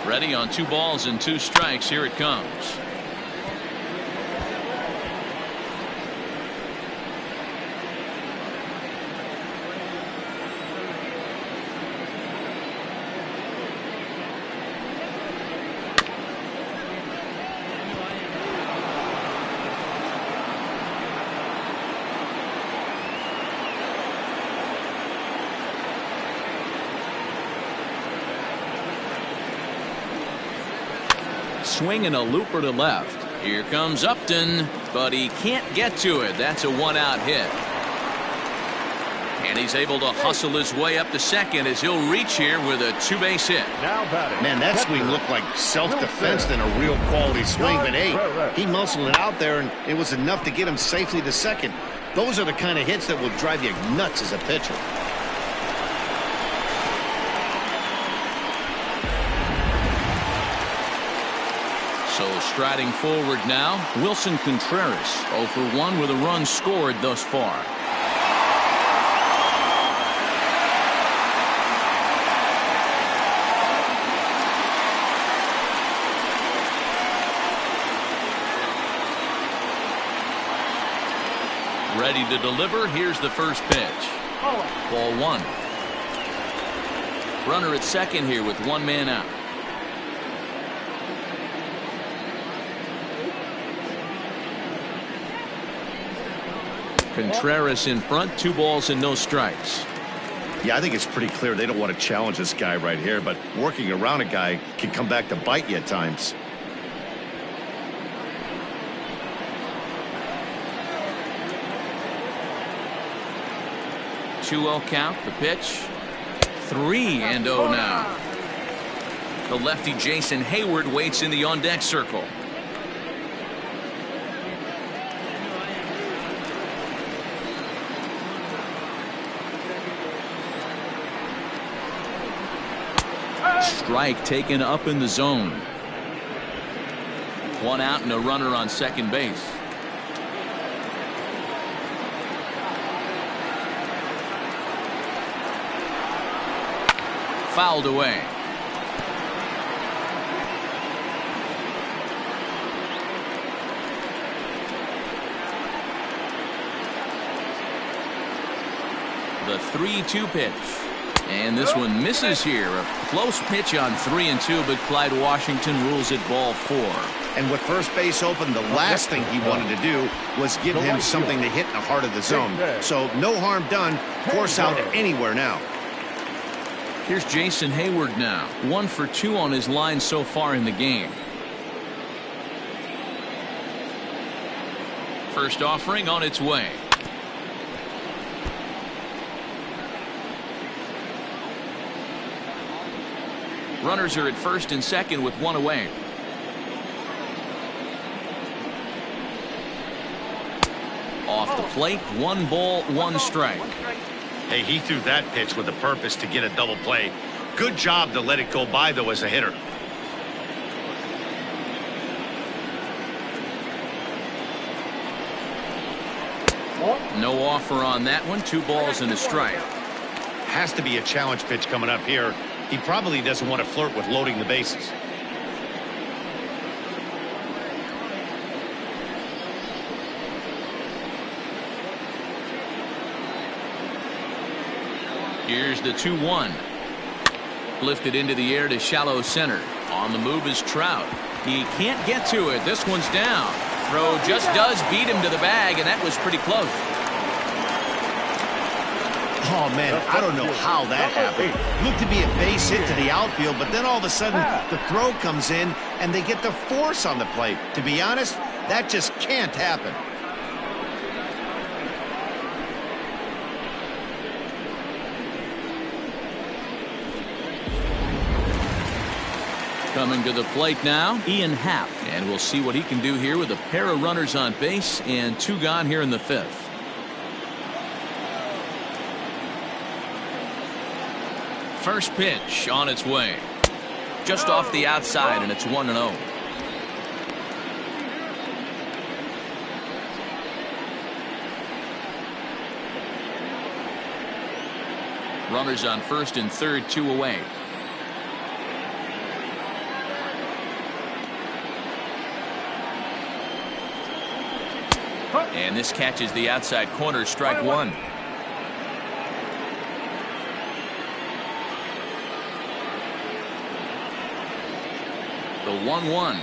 Ready on 2 balls and 2 strikes. Here it comes. Swinging a looper to left. Here comes Upton, but he can't get to it. That's a 1-out hit. And he's able to hustle his way up to second as he'll reach here with a 2-base hit. Now batting. Man, that swing looked like self-defense than a real quality swing, but hey, he muscled it out there, and it was enough to get him safely to second. Those are the kind of hits that will drive you nuts as a pitcher. So striding forward now, Wilson Contreras 0 for 1 with a run scored thus far. Ready to deliver. Here's the first pitch. Ball 1. Runner at second here with 1 man out. Contreras in front, 2 balls and no strikes. Yeah, I think it's pretty clear they don't want to challenge this guy right here, but working around a guy can come back to bite you at times. Two-0 count, the pitch. 3-0 now. The lefty Jason Hayward waits in the on-deck circle. Strike taken up in the zone. 1 out and a runner on second base. fouled away. The 3-2 pitch. And this one misses here. A close pitch on 3-2, but Clyde Washington rules it ball 4. And with first base open, the last thing he wanted to do was give him something to hit in the heart of the zone. So no harm done. Force out anywhere now. Here's Jason Hayward now. 1 for 2 on his line so far in the game. First offering on its way. Runners are at first and second with 1 away. Off the plate, 1 ball, 1 strike. Hey, he threw that pitch with a purpose to get a double play. Good job to let it go by, though, as a hitter. No offer on that one. 2 balls and a strike. Has to be a challenge pitch coming up here. He probably doesn't want to flirt with loading the bases. Here's the 2-1. Lifted into the air to shallow center. On the move is Trout. He can't get to it. This one's down. Throw just does beat him to the bag, and that was pretty close. Oh, man, I don't know how that happened. Looked to be a base hit to the outfield, but then all of a sudden the throw comes in and they get the force on the plate. To be honest, that just can't happen. Coming to the plate now, Ian Happ. And we'll see what he can do here with a pair of runners on base and 2 gone here in the 5th. First pitch on its way. Just off the outside, and it's 1-0. Runners on first and third, 2 away. And this catches the outside corner, strike 1. The 1-1.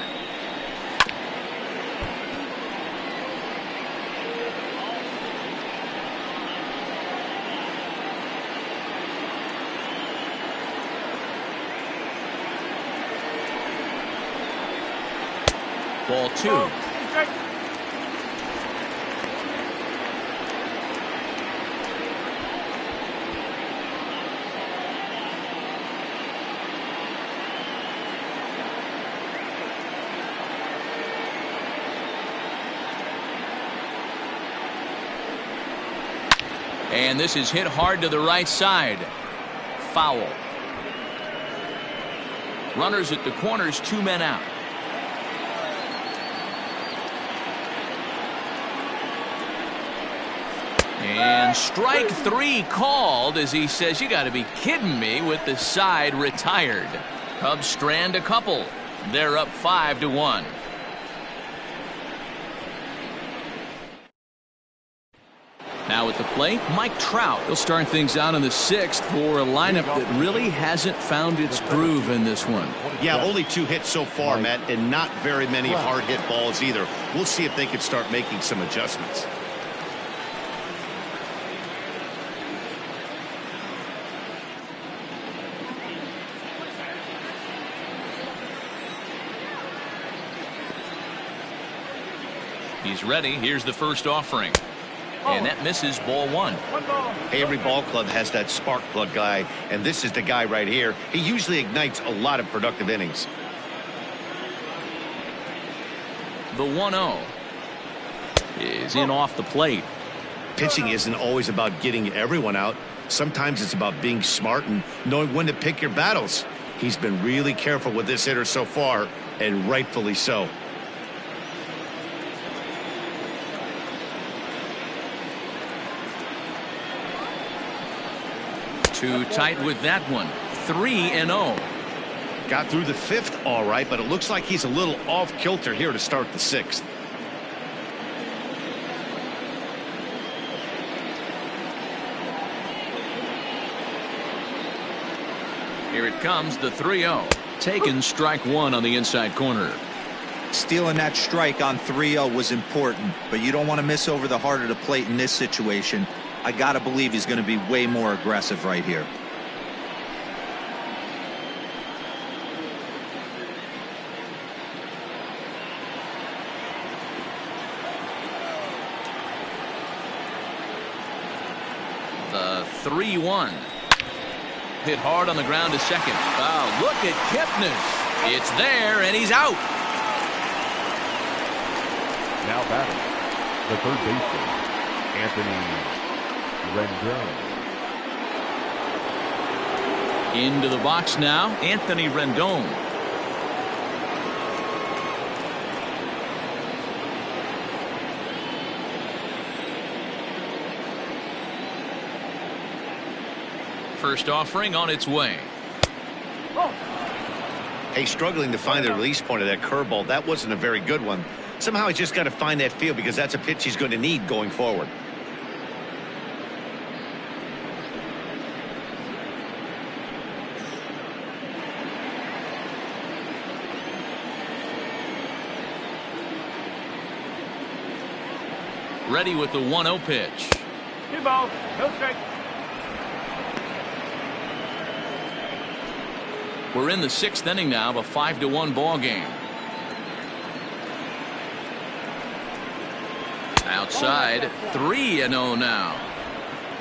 Ball 2. And this is hit hard to the right side. Foul. Runners at the corners, 2 men out. And strike 3 called as he says, you got to be kidding me, with the side retired. Cubs strand a couple. They're up 5-1. Now at the plate, Mike Trout. He'll start things out in the 6th for a lineup that really hasn't found its groove in this one. Yeah, only 2 hits so far, Matt, and not very many hard hit balls either. We'll see if they can start making some adjustments. He's ready. Here's the first offering. And that misses, ball 1. Hey, every ball club has that spark plug guy, and this is the guy right here. He usually ignites a lot of productive innings. The 1-0 is in off the plate. Pitching isn't always about getting everyone out. Sometimes it's about being smart and knowing when to pick your battles. He's been really careful with this hitter so far, and rightfully so. Too tight with that one. 3-0. Got through the 5th all right, but it looks like he's a little off kilter here to start the 6th. Here it comes, the 3-0. Taken strike one on the inside corner. Stealing that strike on 3-0 was important, but you don't want to miss over the heart of the plate in this situation. I got to believe he's going to be way more aggressive right here. The 3-1. Hit hard on the ground to second. Wow, look at Kipnis. It's there, and he's out. Now batting, the third baseman, Anthony Rendon. Into the box now, Anthony Rendon. First offering on its way. Hey, struggling to find the release point of that curveball. That wasn't a very good one. Somehow he's just got to find that feel because that's a pitch he's going to need going forward. Ready with the 1-0 pitch. 2 balls, no strikes. We're in the 6th inning now of a 5-1 ball game. Outside, 3-0 now.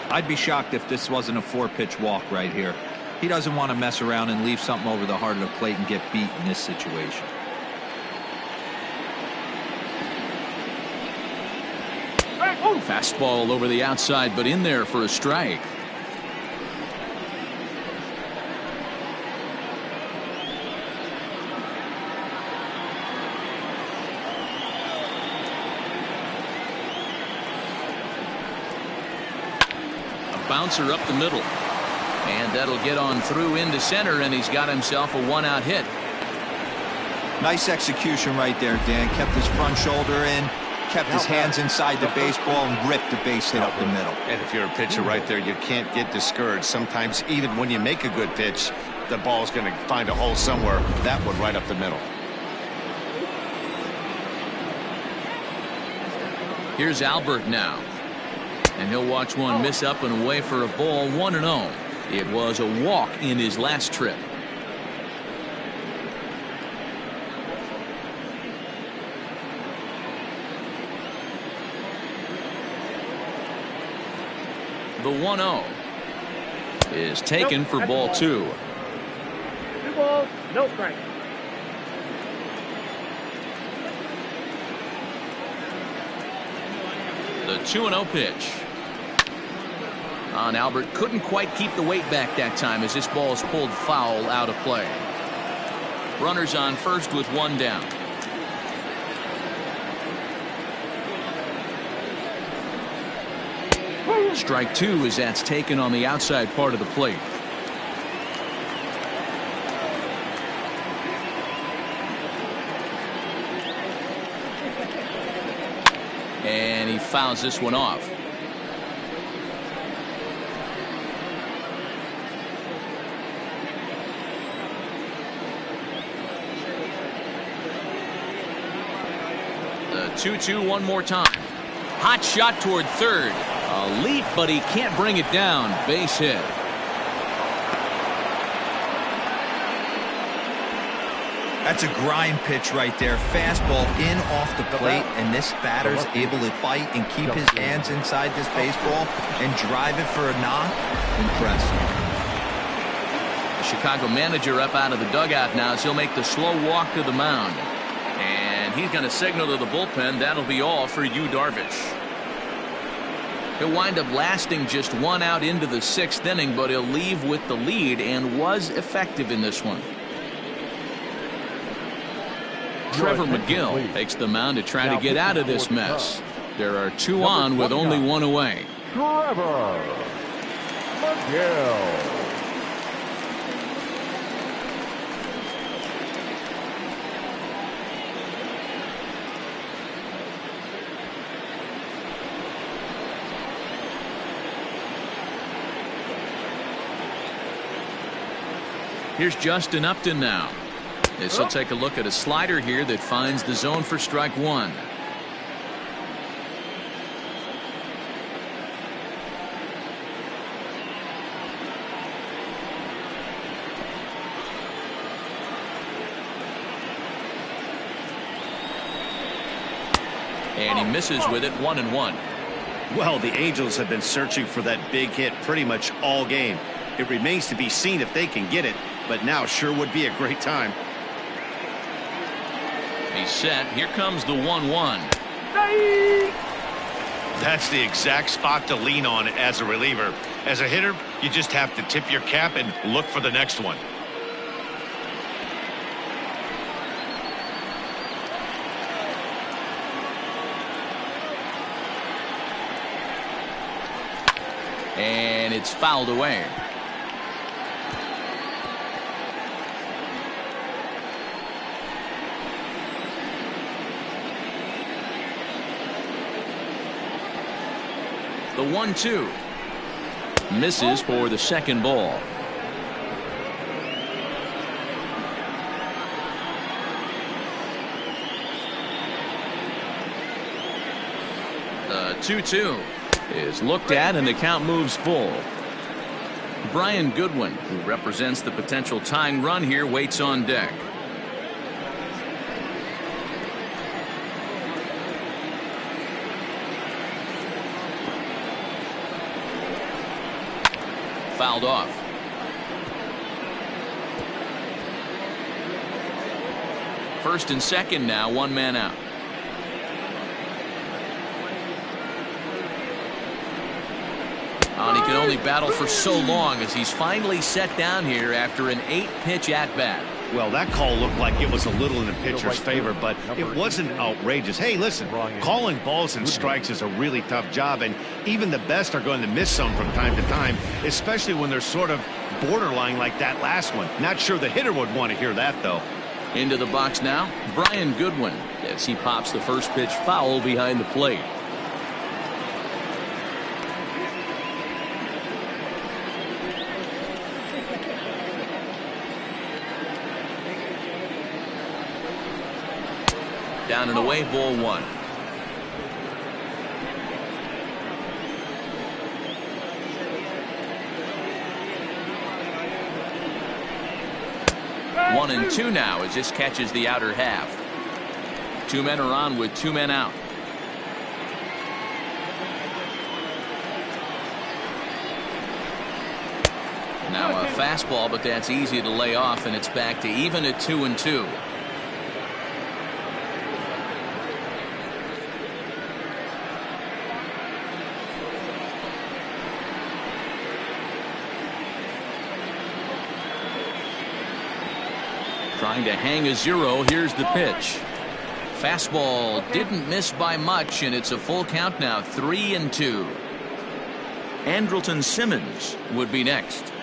I'd be shocked if this wasn't a 4-pitch walk right here. He doesn't want to mess around and leave something over the heart of the plate and get beat in this situation. Fastball over the outside, but in there for a strike. Bouncer up the middle, and that'll get on through into center, and he's got himself a 1-out hit. Nice execution right there, Dan. Kept his front shoulder in, kept his hands inside the baseball, and ripped the base hit up the middle. And if you're a pitcher right there, you can't get discouraged. Sometimes even when you make a good pitch, the ball's going to find a hole somewhere. That one right up the middle. Here's Albert now. And he'll watch one miss up and away for a ball. 1-0. It was a walk in his last trip. The 1-0 is taken for ball 2. 2 balls, no strikes. The 2-0 pitch. Albert couldn't quite keep the weight back that time as this ball is pulled foul out of play. Runners on first with 1 down. Strike 2 as that's taken on the outside part of the plate. And he fouls this one off. The 2-2 one more time. Hot shot toward third. A leap, but he can't bring it down. Base hit. That's a grind pitch right there. Fastball in off the plate, and this batter's able to fight and keep his hands inside this baseball and drive it for a knock. Impressive. The Chicago manager up out of the dugout now as he'll make the slow walk to the mound. And he's going to signal to the bullpen that'll be all for Yu Darvish. He'll wind up lasting just 1 out into the 6th inning, but he'll leave with the lead and was effective in this one. Trevor McGill takes the mound to try to get out of this mess. There are 2 on with only 1 away. Trevor. Miguel. Here's Justin Upton now. This will take a look at a slider here that finds the zone for strike one. And he misses with it, 1-1. Well, the Angels have been searching for that big hit pretty much all game. It remains to be seen if they can get it, but now sure would be a great time. He's set. Here comes the 1-1. That's the exact spot to lean on as a reliever. As a hitter, you just have to tip your cap and look for the next one. And it's fouled away. The 1-2 misses for the second ball. The 2-2 is looked at and the count moves full. Brian Goodwin, who represents the potential tying run here, waits on deck. Fouled off. First and second now, one man out. And he can only battle for so long as he's finally set down here after an 8-pitch at-bat. Well, that call looked like it was a little in the pitcher's favor, but it wasn't outrageous. Hey, listen, calling balls and strikes is a really tough job, and even the best are going to miss some from time to time, especially when they're sort of borderline like that last one. Not sure the hitter would want to hear that, though. Into the box now, Brian Goodwin, as he pops the first pitch foul behind the plate. Down and away, ball one. One and two now as this catches the outer half. Two men are on with two men out. Now a fastball, but that's easy to lay off, and it's back to even at 2-2. Trying to hang a zero. Here's the pitch. Fastball didn't miss by much, and it's a full count now, 3-2. Andrelton Simmons would be next.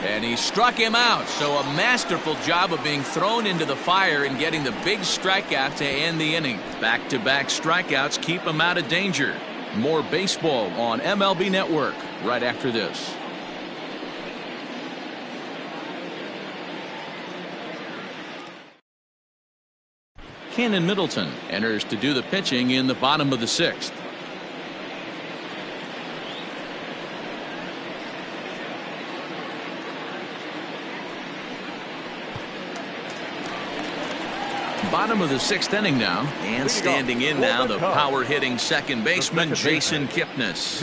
And he struck him out, so a masterful job of being thrown into the fire and getting the big strikeout to end the inning. Back-to-back strikeouts keep him out of danger. More baseball on MLB Network right after this. Cannon Middleton enters to do the pitching in the bottom of the sixth. Bottom of the sixth inning now, and standing in now the power hitting second baseman Jason Kipnis.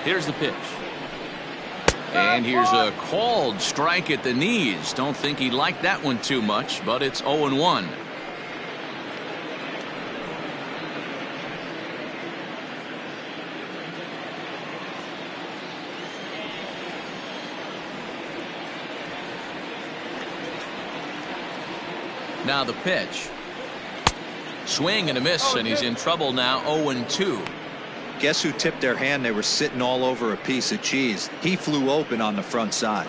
Here's the pitch. And here's a called strike at the knees. Don't think he liked that one too much, but it's 0-1. Now the pitch. Swing and a miss, and he's in trouble now. 0-2. Guess who tipped their hand? They were sitting all over a piece of cheese. He flew open on the front side.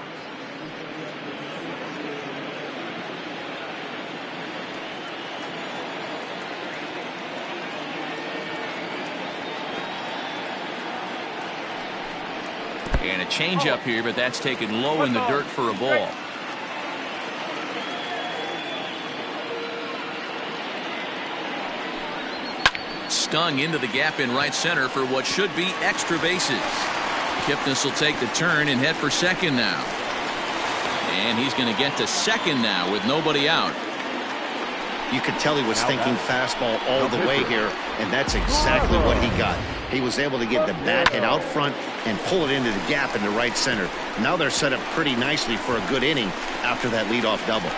And a changeup here, but that's taken low in the dirt for a ball. Stung into the gap in right center for what should be extra bases. Kipnis will take the turn and head for second now. And he's going to get to second now with nobody out. You could tell he was thinking fastball all the way here, and that's exactly what he got. He was able to get the bat head out front and pull it into the gap in the right center. Now they're set up pretty nicely for a good inning after that leadoff double.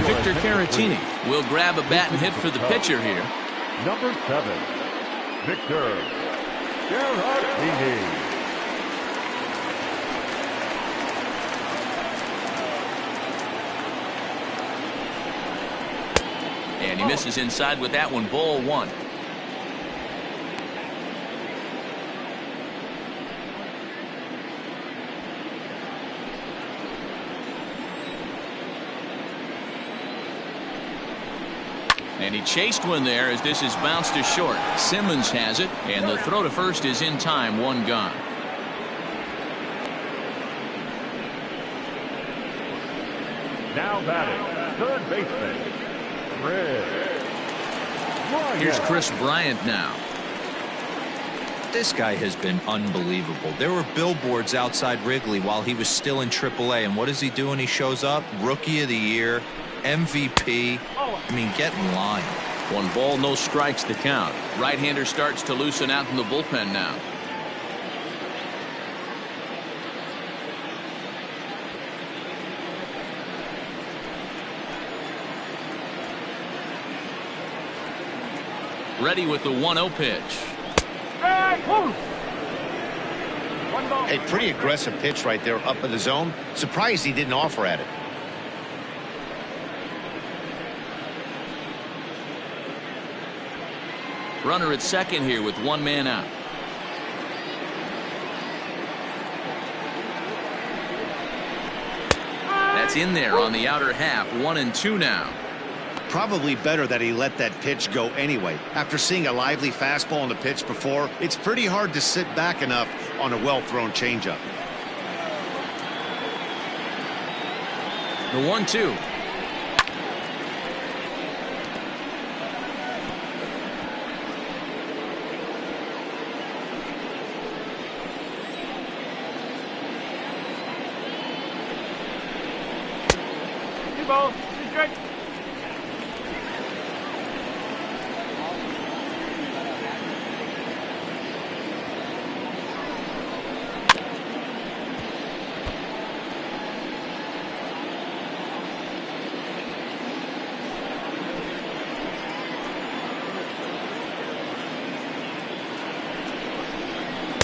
Victor Caratini will grab a bat and hit for the pitcher here. Number 7, Victor Caratini. And he misses inside with that one. Ball 1. And he chased one there as this is bounced to short. Simmons has it, and the throw to first is in time. 1 gone. Now batting, third baseman, Here's Chris Bryant now. This guy has been unbelievable. There were billboards outside Wrigley while he was still in AAA, and what does he do when he shows up? Rookie of the Year, MVP. I mean, get in line. 1 ball, no strikes to count. Right-hander starts to loosen out in the bullpen now. Ready with the 1-0 pitch. A pretty aggressive pitch right there up in the zone. Surprised he didn't offer at it. Runner at second here with 1 man out. That's in there on the outer half. 1-2 now. Probably better that he let that pitch go anyway. After seeing a lively fastball on the pitch before, it's pretty hard to sit back enough on a well-thrown changeup. The 1-2. Ball, 2 strikes.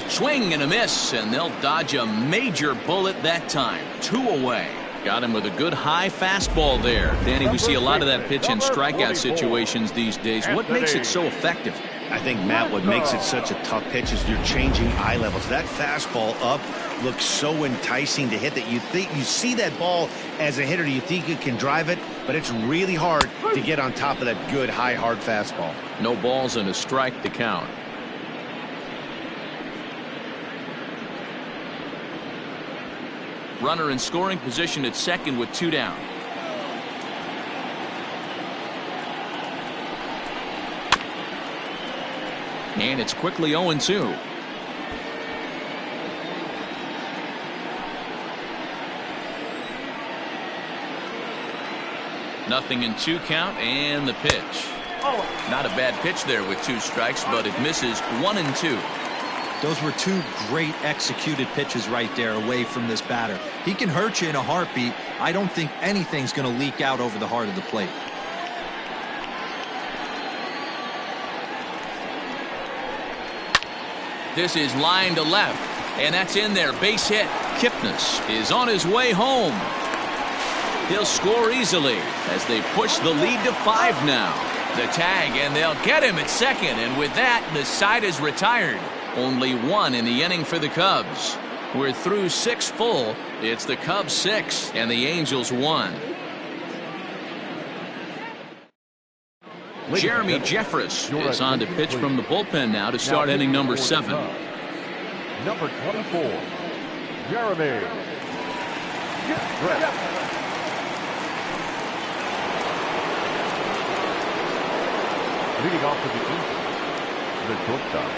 Swing and a miss, and they'll dodge a major bullet that time. 2 away. Got him with a good high fastball there. Danny, we see a lot of that pitch in strikeout situations these days. What makes it so effective? I think, Matt, what makes it such a tough pitch is you're changing eye levels. That fastball up looks so enticing to hit that you think you see that ball as a hitter, you think you can drive it, but it's really hard to get on top of that good high hard fastball. No balls and a strike to count. Runner in scoring position at second with 2 down. And it's quickly 0-2. Nothing in 2 count, and the pitch. Not a bad pitch there with 2 strikes, but it misses. 1-2. Those were 2 great executed pitches right there away from this batter. He can hurt you in a heartbeat. I don't think anything's going to leak out over the heart of the plate. This is line to left, and that's in there. Base hit. Kipnis is on his way home. He'll score easily as they push the lead to 5 now. The tag, and they'll get him at second, and with that, the side is retired. Only 1 in the inning for the Cubs. We're through 6 full. It's the Cubs 6 and the Angels 1. Jeremy Jeffress is on to pitch from the bullpen now to start inning number 7. Number 24, Jeremy Jeffress. Leading off to the Angels, the shortstop,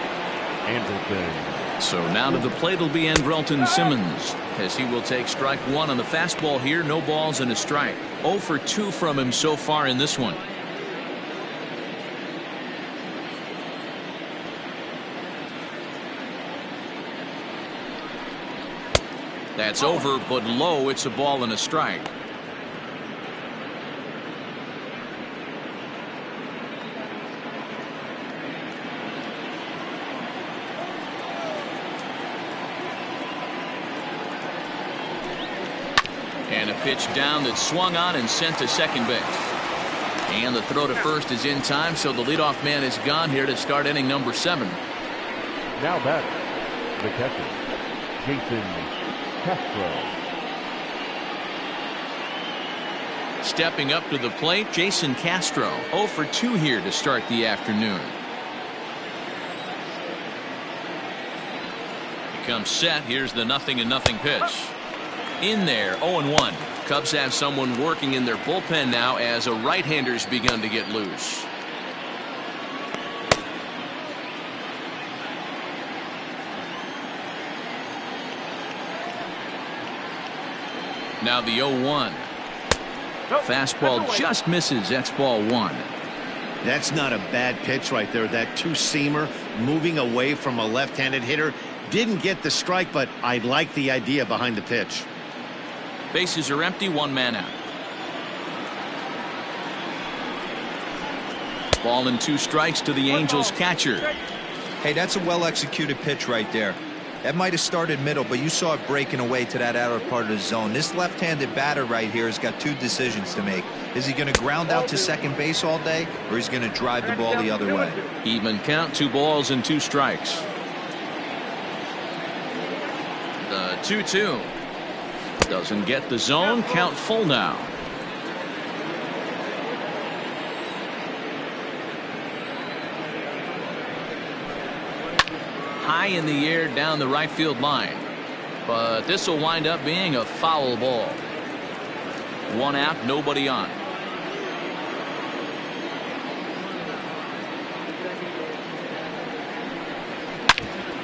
Anderson. So now to the plate will be Andrelton Simmons, as he will take strike 1 on the fastball here. No balls and a strike. 0 for 2 from him so far in this one. That's over, but low. It's a ball and a strike. And a pitch down that swung on and sent to second base. And the throw to first is in time, so the leadoff man is gone here to start inning number 7. Now back, the catcher, Jason Castro. Stepping up to the plate, Jason Castro. 0 for 2 here to start the afternoon. He comes set. Here's the 0-0 pitch. In there, 0-1. Cubs have someone working in their bullpen now as a right-hander's begun to get loose. Now the 0-1. Fastball just misses. That's ball 1. That's not a bad pitch right there. That two-seamer moving away from a left-handed hitter. Didn't get the strike, but I like the idea behind the pitch. Bases are empty, 1 man out. Ball and 2 strikes to the Angels catcher. Hey, that's a well-executed pitch right there. That might have started middle, but you saw it breaking away to that outer part of the zone. This left-handed batter right here has got 2 decisions to make. Is he going to ground out to second base all day, or is he going to drive the ball the other way? Even count, 2 balls and 2 strikes. The 2-2. Doesn't get the zone. Count full now. High in the air down the right field line. But this will wind up being a foul ball. 1 out, nobody on.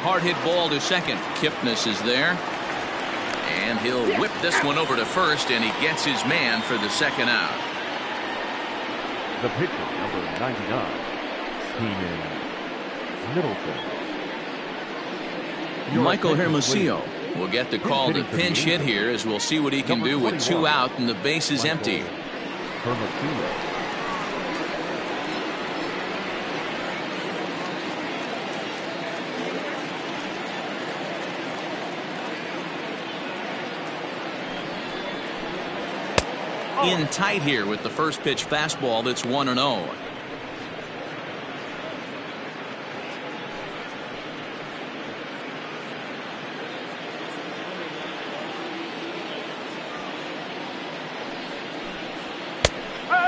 Hard hit ball to second. Kipnis is there. And he'll whip this one over to first, and he gets his man for the second out. The pitcher, number 99, Keenan Middleton. Michael Hermosillo will get the call to pinch hit here, as we'll see what he can do with 2 out and the base is empty. Hermosillo. In tight here with the first pitch fastball that's 1-0.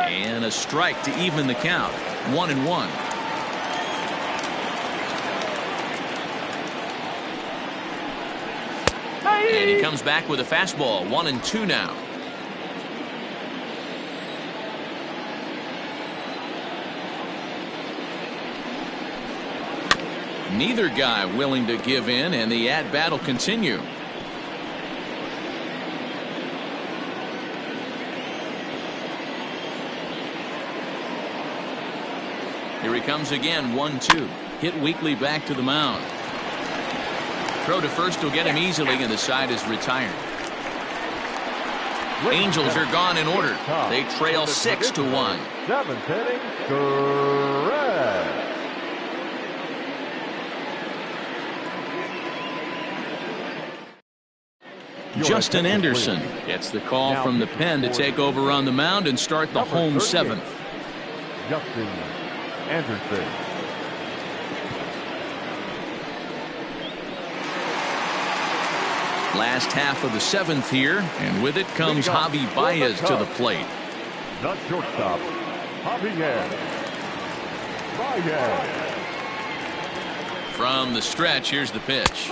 And a strike to even the count. 1-1. And he comes back with a fastball. 1-2 now. Neither guy willing to give in, and the at-bat will continue. Here he comes again, 1-2. Hit weakly back to the mound. Throw to first will get him easily, and the side is retired. Angels are gone in order. They trail 6-1. 7th inning, correct. Justin Anderson gets the call from the pen to take over on the mound and start the home seventh. Justin Anderson. Last half of the seventh here, and with it comes Javi Baez to the plate. The shortstop, Javier Baez. From the stretch, here's the pitch.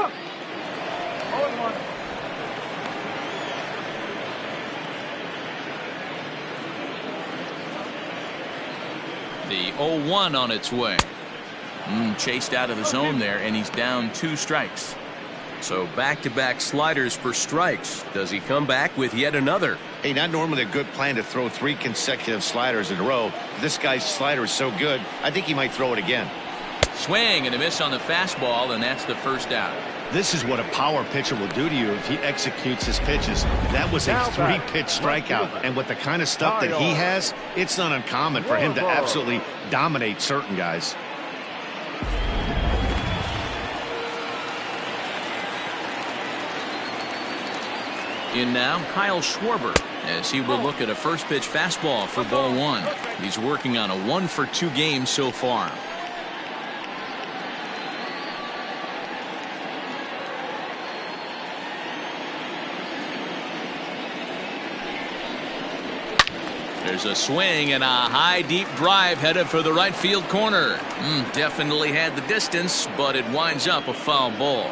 The 0-1 on its way. Chased out of the zone there, and he's down 2 strikes. So back-to-back sliders for strikes. Does he come back with yet another? Hey, not normally a good plan to throw 3 consecutive sliders in a row. This guy's slider is so good, I think he might throw it again. Swing and a miss on the fastball, and that's the first out. This is what a power pitcher will do to you if he executes his pitches. That was a 3-pitch strikeout, and with the kind of stuff that he has, it's not uncommon for him to absolutely dominate certain guys. In now, Kyle Schwarber, as he will look at a first pitch fastball for ball 1. He's working on a 1-for-2 game so far. There's a swing and a high deep drive headed for the right field corner. Definitely had the distance, but it winds up a foul ball.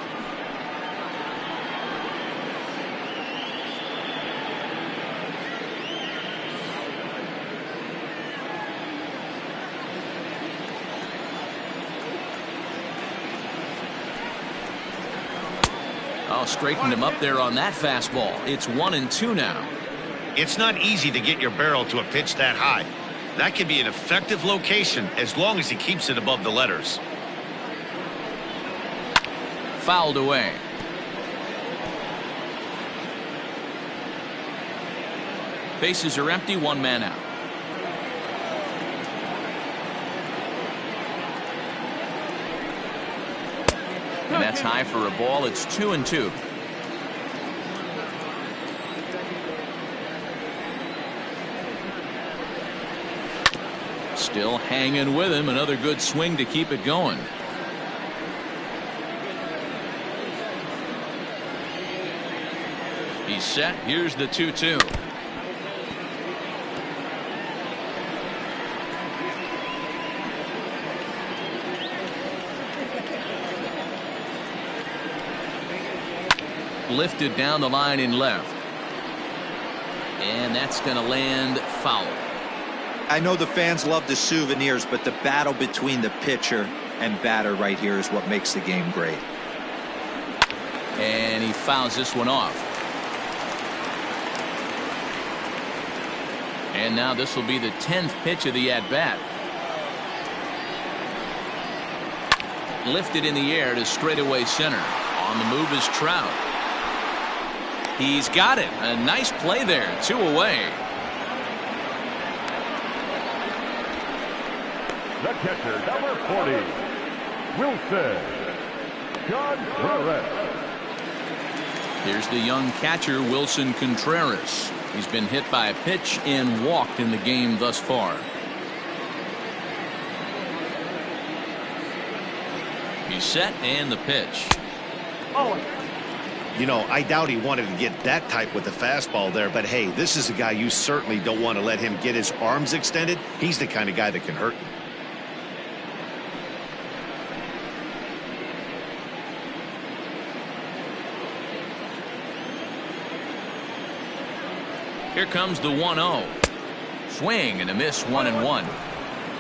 Straightened him up there on that fastball. It's 1-2 now. It's not easy to get your barrel to a pitch that high. That can be an effective location as long as he keeps it above the letters. Fouled away. Bases are empty, 1 man out. And that's high for a ball. It's 2-2. Still hanging with him. Another good swing to keep it going. He's set. Here's the 2-2. Lifted down the line in left. And that's going to land foul. I know the fans love the souvenirs, but the battle between the pitcher and batter right here is what makes the game great. And he fouls this one off. And now this will be the 10th pitch of the at-bat. Lifted in the air to straightaway center. On the move is Trout. He's got it. A nice play there. 2 away. The catcher, number 40, Wilson Contreras. Here's the young catcher, Wilson Contreras. He's been hit by a pitch and walked in the game thus far. He's set, and the pitch. You know, I doubt he wanted to get that tight with the fastball there, but hey, this is a guy you certainly don't want to let him get his arms extended. He's the kind of guy that can hurt you. Here comes the 1-0. Swing and a miss, 1-1.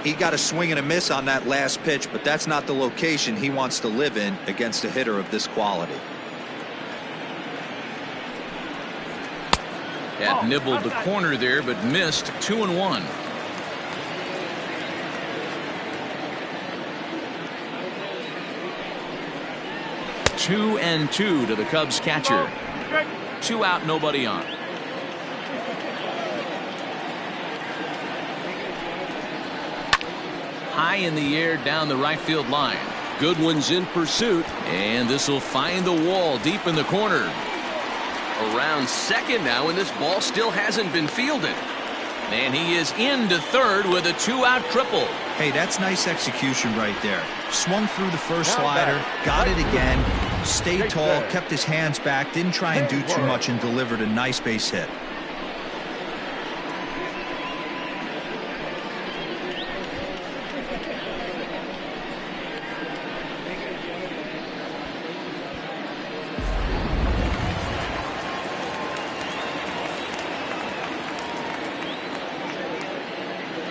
He got a swing and a miss on that last pitch, but that's not the location he wants to live in against a hitter of this quality. That nibbled the corner there, but missed. 2-1. Two and 2 to the Cubs catcher. 2 out, nobody on. High in the air down the right field line. Goodwin's in pursuit, and this will find the wall deep in the corner. Around second now, and this ball still hasn't been fielded. And he is into third with a 2-out triple. Hey, that's nice execution right there. Swung through the first slider, got it again, stayed tall, kept his hands back, didn't try and do too much, and delivered a nice base hit.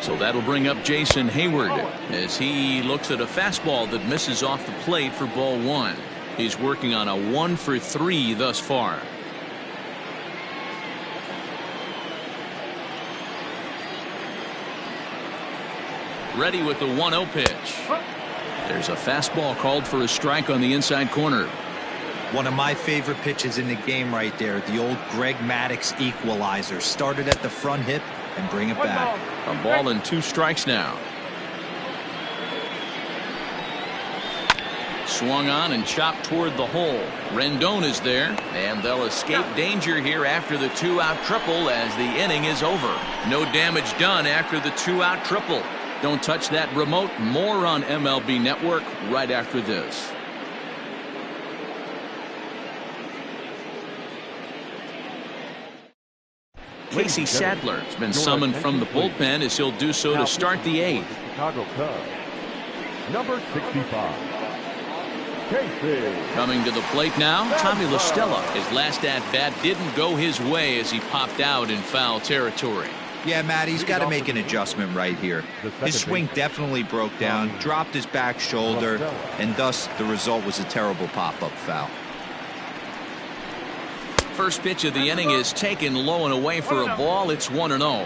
So that'll bring up Jason Hayward as he looks at a fastball that misses off the plate for ball 1. He's working on a 1-for-3 thus far. Ready with the 1-0 pitch. There's a fastball called for a strike on the inside corner. One of my favorite pitches in the game right there, the old Greg Maddux equalizer. Started at the front hip and bring it back. A ball and 2 strikes now. Swung on and chopped toward the hole. Rendon is there, and they'll escape danger here after the 2-out triple as the inning is over. No damage done after the 2-out triple. Don't touch that remote. More on MLB Network right after this. Casey Sadler has been summoned from the bullpen as he'll do so to start the 8th. Chicago Cubs, number 65, Casey. Coming to the plate now, Tommy La Stella. His last at-bat didn't go his way as he popped out in foul territory. Yeah, Matt, he's got to make an adjustment right here. His swing definitely broke down, dropped his back shoulder, and thus the result was a terrible pop-up foul. First pitch of the inning is taken low and away for a ball. It's 1-0.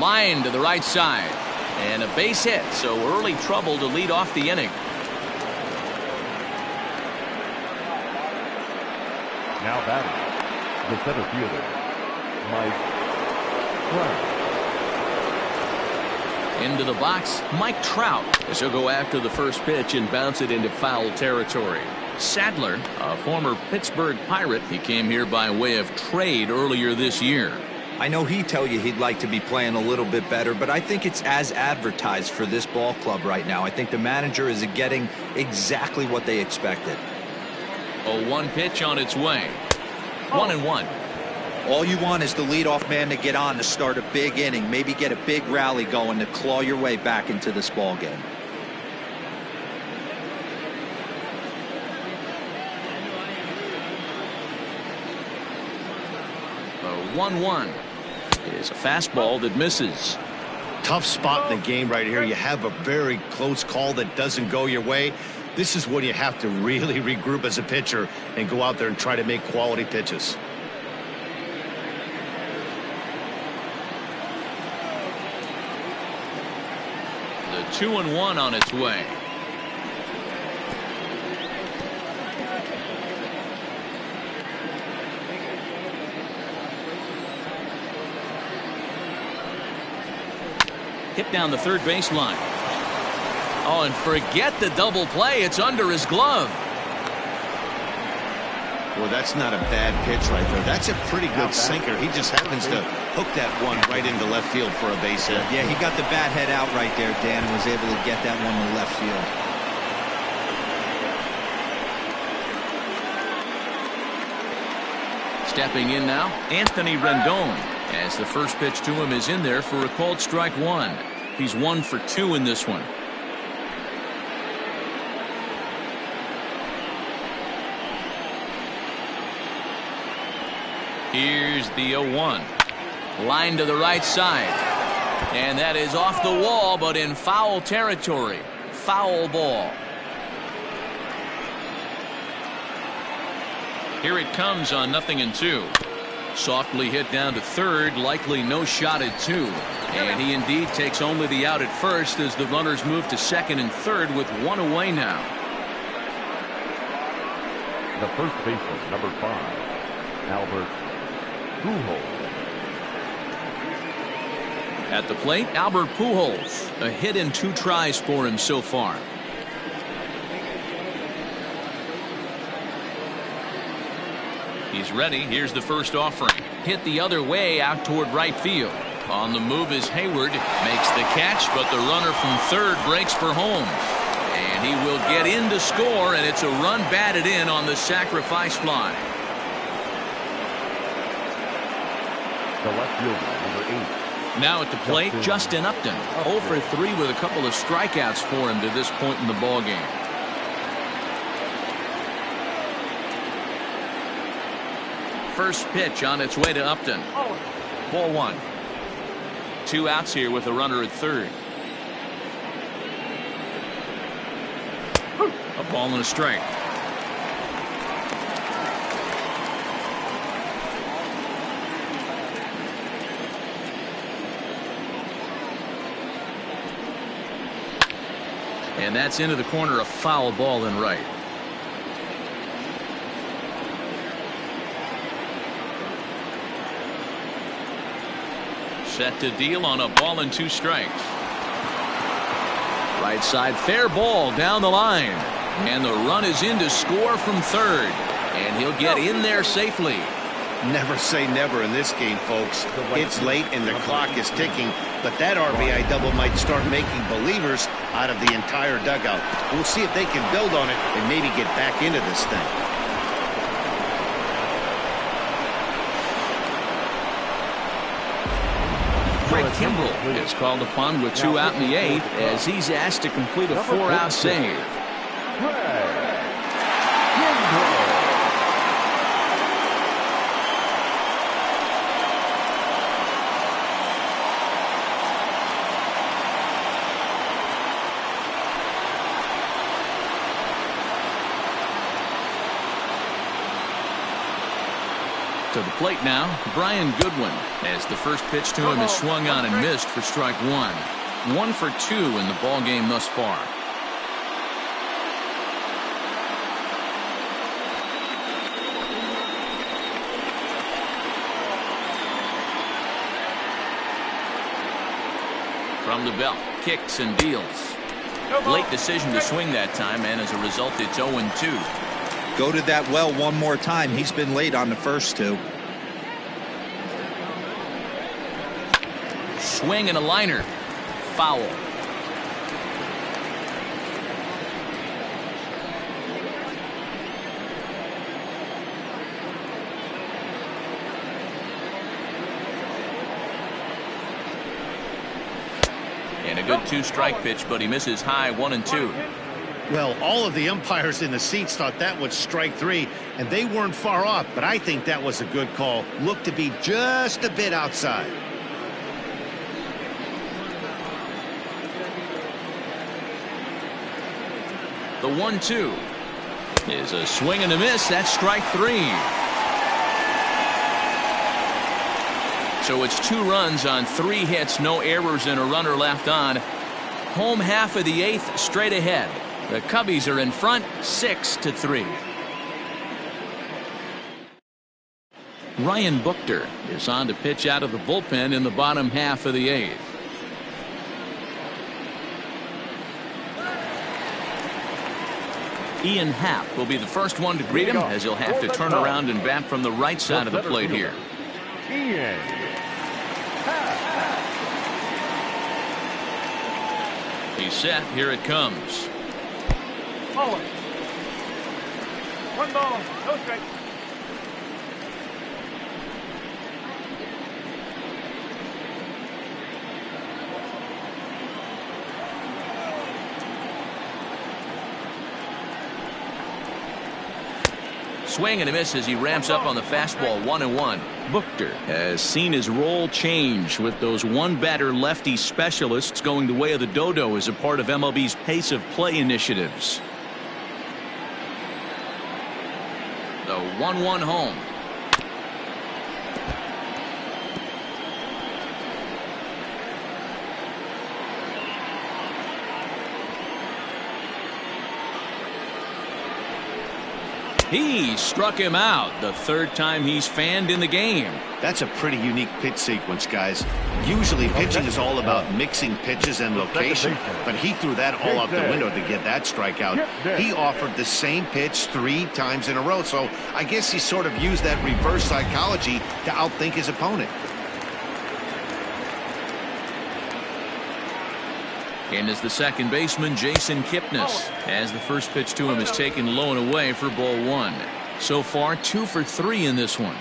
Line to the right side. And a base hit, so early trouble to lead off the inning. Now batting, the center fielder, Mike Trout. Into the box, Mike Trout, as he'll go after the first pitch and bounce it into foul territory. Sadler, a former Pittsburgh Pirate, he came here by way of trade earlier this year. I know he'd tell you he'd like to be playing a little bit better, but I think it's as advertised for this ball club right now. I think the manager is getting exactly what they expected. A 1 pitch on its way. 1-1. All you want is the leadoff man to get on to start a big inning, maybe get a big rally going to claw your way back into this ball game. A 1-1 is a fastball that misses. Tough spot in the game right here. You have a very close call that doesn't go your way. This is when you have to really regroup as a pitcher and go out there and try to make quality pitches. The 2-1 on its way. Hit down the third baseline. Oh, and forget the double play. It's under his glove. Well, that's not a bad pitch right there. That's a pretty good sinker. He just happens to hook that one right into left field for a base hit. Yeah, he got the bat head out right there, Dan, and was able to get that one to left field. Stepping in now, Anthony Rendon, as the first pitch to him is in there for a called strike 1. He's 1 for 2 in this one. Here's the 0-1. Line to the right side. And that is off the wall, but in foul territory. Foul ball. Here it comes on 0-2. Softly hit down to third, likely no shot at 2. And he indeed takes only the out at first as the runners move to second and third with 1 away now. The first baseman, number 5, Albert Pujols. At the plate, Albert Pujols. A hit in 2 tries for him so far. He's ready. Here's the first offering. Hit the other way out toward right field. On the move is Hayward. Makes the catch, but the runner from third breaks for home. And he will get in to score, and it's a run batted in on the sacrifice fly. The left fielder, number 8. Now at the plate, Justin Upton. 0 for 3 with a couple of strikeouts for him to this point in the ballgame. First pitch on its way to Upton. Ball 1. 2 outs here with a runner at third. A ball and a strike. And that's into the corner, a foul ball and right. Set to deal on a ball and 2 strikes. Right side, fair ball down the line. And the run is in to score from third. And he'll get in there safely. Never say never in this game, folks. It's late and the clock is ticking, but that RBI double might start making believers out of the entire dugout. We'll see if they can build on it and maybe get back into this thing. Craig Kimbrell is called upon with 2 out in the 8th as he's asked to complete a 4-out save. To the plate now, Brian Goodwin, as the first pitch to him is swung on and missed for strike 1. 1 for 2 in the ball game thus far. From the belt, kicks and deals. Late decision to swing that time, and as a result, it's 0-2. Go to that well one more time. He's been late on the first 2. Swing and a liner. Foul. And a good 2-strike pitch, but he misses high. 1-2. Well, all of the umpires in the seats thought that was strike 3, and they weren't far off, but I think that was a good call. Looked to be just a bit outside. The 1-2 is a swing and a miss. That's strike 3. So it's 2 runs on 3 hits, no errors, and a runner left on. Home half of the 8th, straight ahead. The Cubbies are in front 6-3. Ryan Buchter is on to pitch out of the bullpen in the bottom half of the 8th. Ian Happ will be the first one to greet him, as he'll have to turn around and bat from the right side of the plate here. Ian. He's set. Here it comes. 1 ball, no strike. Swing and a miss as he ramps up on the fastball. 1-1. Buchter has seen his role change with those one-batter lefty specialists going the way of the dodo as a part of MLB's pace of play initiatives. The 1-1 home. He struck him out, the 3rd time he's fanned in the game. That's a pretty unique pitch sequence, guys. Usually pitching is all about mixing pitches and location, but he threw that all out the window to get that strikeout. He offered the same pitch 3 times in a row, so I guess he sort of used that reverse psychology to outthink his opponent. And as the second baseman, Jason Kipnis, as the first pitch to him is taken low and away for ball 1. So far, 2 for 3 in this one.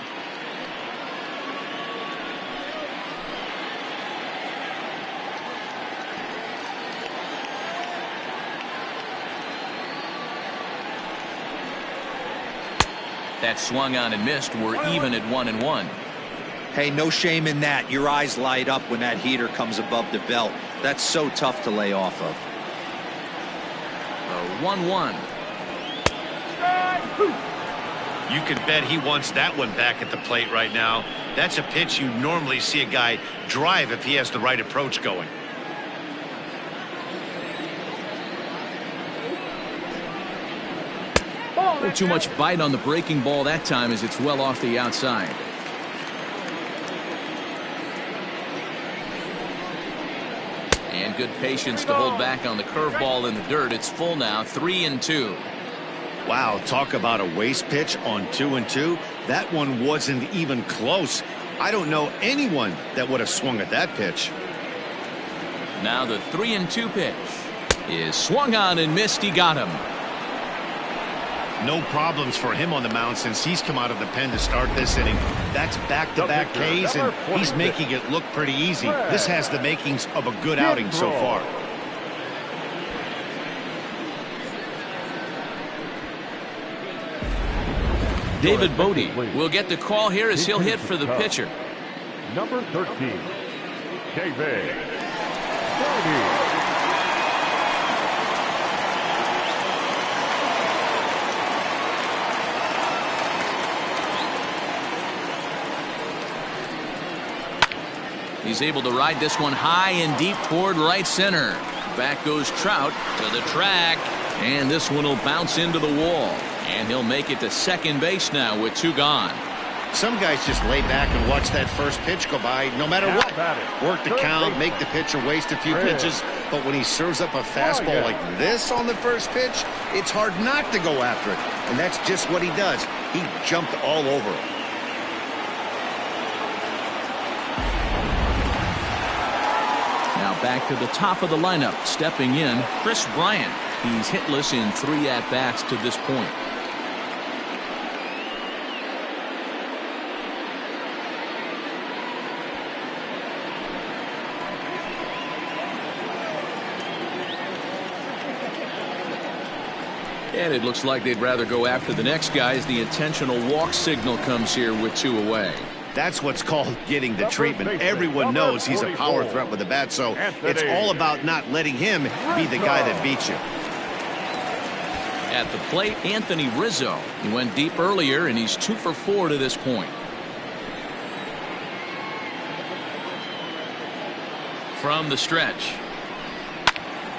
That swung on and missed. We're even at 1-1. Hey, no shame in that. Your eyes light up when that heater comes above the belt. That's so tough to lay off of. 1-1. You can bet he wants that one back at the plate right now. That's a pitch you normally see a guy drive if he has the right approach going. Not too much bite on the breaking ball that time as it's well off the outside. And good patience to hold back on the curveball in the dirt. It's full now, 3-2. Wow, talk about a waste pitch on 2-2. That one wasn't even close. I don't know anyone that would have swung at that pitch. Now the 3-2 pitch is swung on and missed. He got him. No problems for him on the mound since he's come out of the pen to start this inning. That's back-to-back Ks, and he's making it look pretty easy. This has the makings of a good outing so far. David Bodie will get the call here as he'll hit for the pitcher. Number 13, David Bodie. He's able to ride this one high and deep toward right center. Back goes Trout to the track, and this one will bounce into the wall. And he'll make it to second base now with 2 gone. Some guys just lay back and watch that first pitch go by no matter what. Work the count, make the pitcher waste a few pitches, but when he serves up a fastball like this on the first pitch, it's hard not to go after it. And that's just what he does. He jumped all over it. Now back to the top of the lineup, stepping in, Chris Bryant. He's hitless in 3 at-bats to this point. And it looks like they'd rather go after the next guy as the intentional walk signal comes here with 2 away. That's what's called getting the treatment. Everyone knows he's a power threat with the bat, so it's all about not letting him be the guy that beats you. At the plate, Anthony Rizzo. He went deep earlier, and he's 2 for 4 to this point. From the stretch.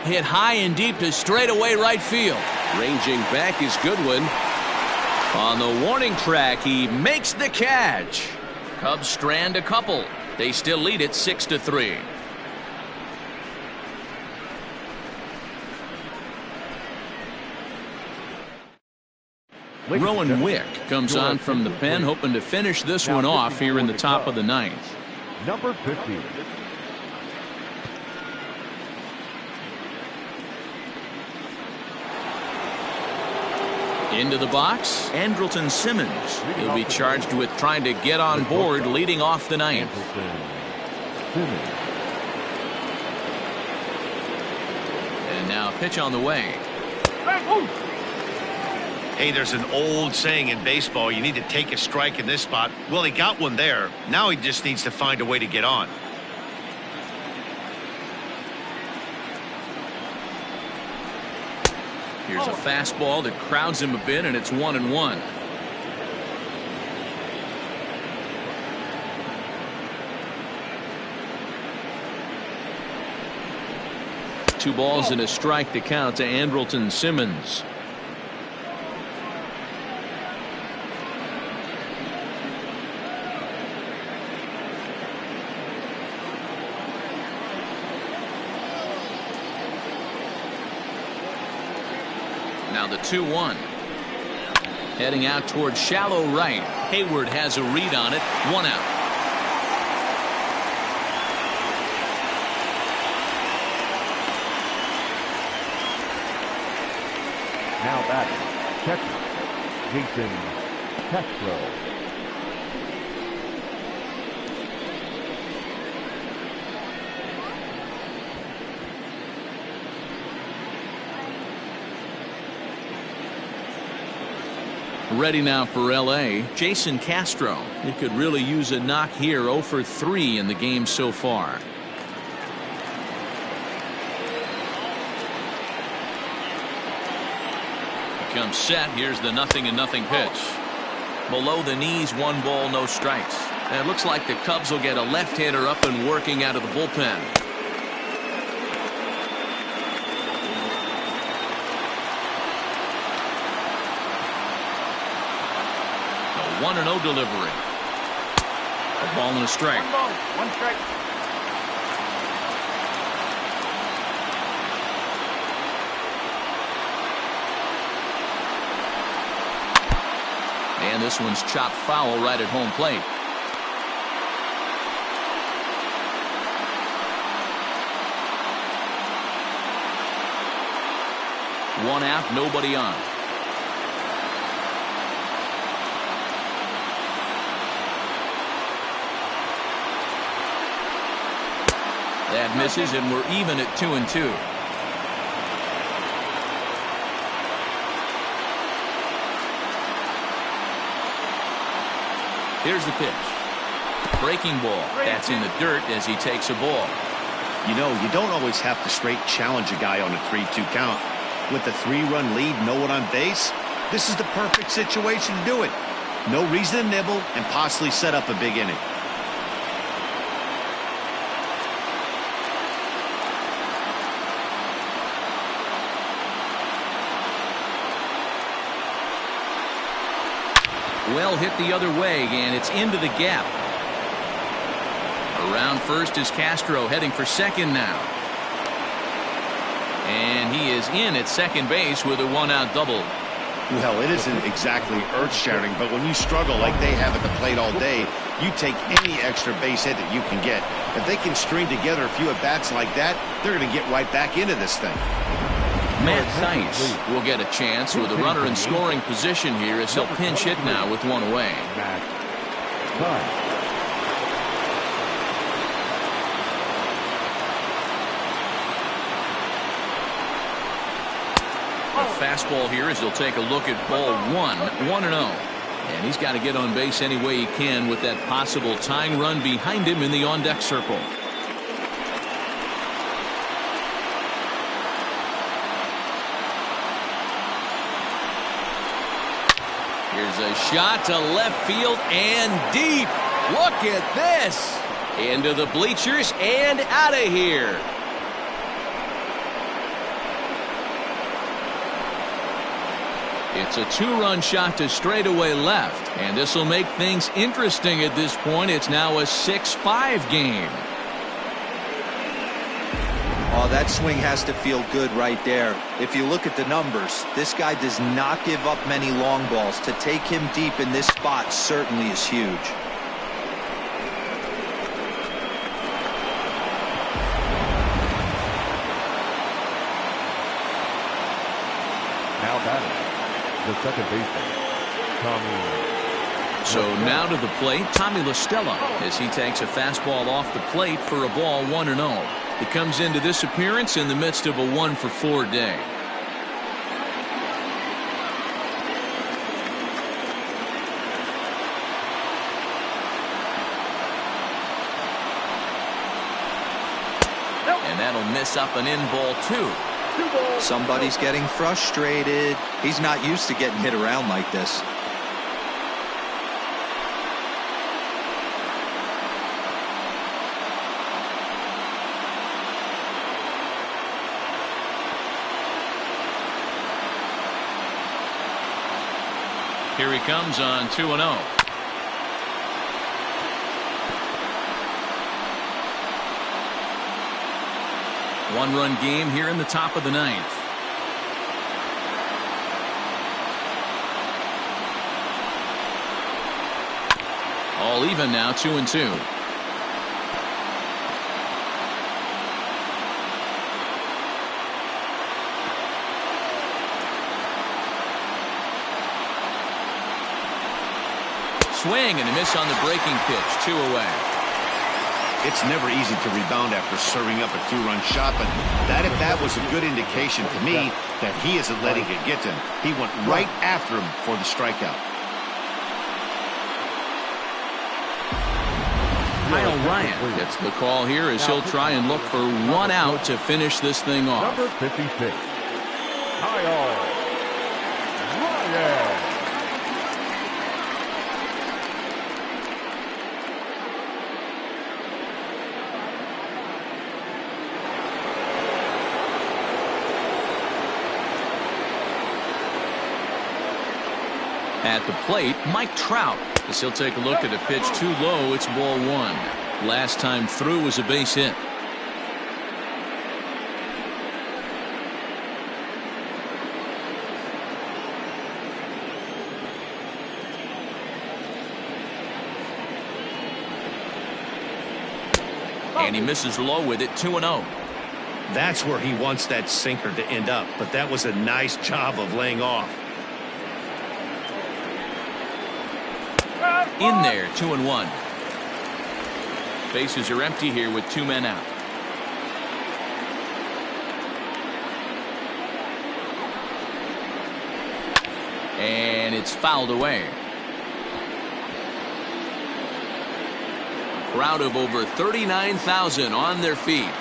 Hit high and deep to straightaway right field. Ranging back is Goodwin. On the warning track, he makes the catch. Cubs strand a couple. They still lead it 6-3. Rowan Wick comes on from the pen, hoping to finish this one off here in the top of the 9th. Number 50. Into the box, Andrelton Simmons. He'll be charged with trying to get on board, leading off the 9th. And now pitch on the way. Hey, there's an old saying in baseball, you need to take a strike in this spot. Well, he got one there. Now he just needs to find a way to get on. Here's a fastball that crowds him a bit, and it's 1-1. Two balls and a strike to count to Andrelton Simmons. the 2-1. Heading out towards shallow right. Hayward has a read on it. 1 out. Now batting, catcher, Jason Castro. Ready now for L.A., Jason Castro. He could really use a knock here. 0 for 3 in the game so far. Comes set. Here's the 0-0 pitch. Below the knees, 1 ball, no strikes. And it looks like the Cubs will get a left-hander up and working out of the bullpen. A 1-0 delivery. A ball and a strike. 1 ball, 1 strike. And this one's chopped foul right at home plate. One out, nobody on. That misses, and we're even at 2-2. Here's the pitch. Breaking ball. That's in the dirt as he takes a ball. You know, you don't always have to straight challenge a guy on a 3-2 count. With a 3-run lead, no one on base, this is the perfect situation to do it. No reason to nibble and possibly set up a big inning. Well hit the other way, and it's into the gap. Around first is Castro, heading for second now. And he is in at second base with a 1-out double. Well, it isn't exactly earth-shattering, but when you struggle like they have at the plate all day, you take any extra base hit that you can get. If they can string together a few at-bats like that, they're going to get right back into this thing. Matt Theis will get a chance with a runner in scoring position here as he'll pinch hit now with 1 away. Matt Theis. A fastball here as he'll take a look at ball 1, 1-0. And he's got to get on base any way he can with that possible tying run behind him in the on-deck circle. Here's a shot to left field and deep. Look at this. Into the bleachers and out of here. It's a 2-run shot to straightaway left, and this will make things interesting at this point. It's now a 6-5 game. Oh, that swing has to feel good right there. If you look at the numbers, this guy does not give up many long balls. To take him deep in this spot certainly is huge. Now batting, the second baseman, Tommy. So now to the plate, Tommy La Stella, as he takes a fastball off the plate for a ball 1-0. He comes into this appearance in the midst of a 1-for-4 day. And that'll miss up an in ball 2. Somebody's getting frustrated. He's not used to getting hit around like this. Here he comes on 2-0. One-run game here in the top of the 9th. All even now, 2-2. Swing and a miss on the breaking pitch. 2 away. It's never easy to rebound after serving up a 2-run shot, but that at bat was a good indication to me that he isn't letting it get to him. He went right after him for the strikeout. Kyle Ryan gets the call here as he'll try and look for 1 out to finish this thing off. Number 56, Kyle Ryan. At the plate, Mike Trout, as he'll take a look at a pitch too low. It's ball 1. Last time through was a base hit. And he misses low with it. 2-0. That's where he wants that sinker to end up, but that was a nice job of laying off. In there, 2-1. Bases are empty here with 2 men out. And it's fouled away. A crowd of over 39,000 on their feet.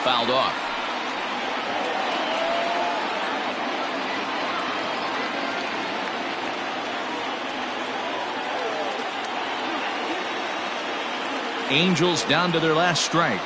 Fouled off. Angels down to their last strike.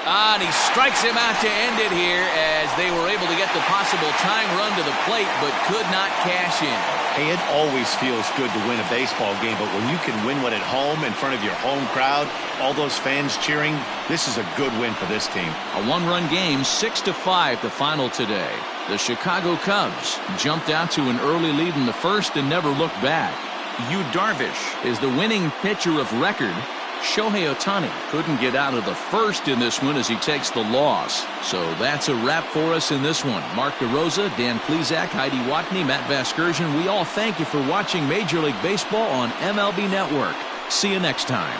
And he strikes him out to end it here as they were able to get the possible tying run to the plate but could not cash in. Hey, it always feels good to win a baseball game, but when you can win one at home in front of your home crowd, all those fans cheering, this is a good win for this team. A 1-run game, 6-5 the final today. The Chicago Cubs jumped out to an early lead in the first and never looked back. Yu Darvish is the winning pitcher of record. Shohei Ohtani couldn't get out of the first in this one as he takes the loss. So that's a wrap for us in this one. Mark DeRosa, Dan Plezak, Heidi Watney, Matt Vasgersian, we all thank you for watching Major League Baseball on MLB Network. See you next time.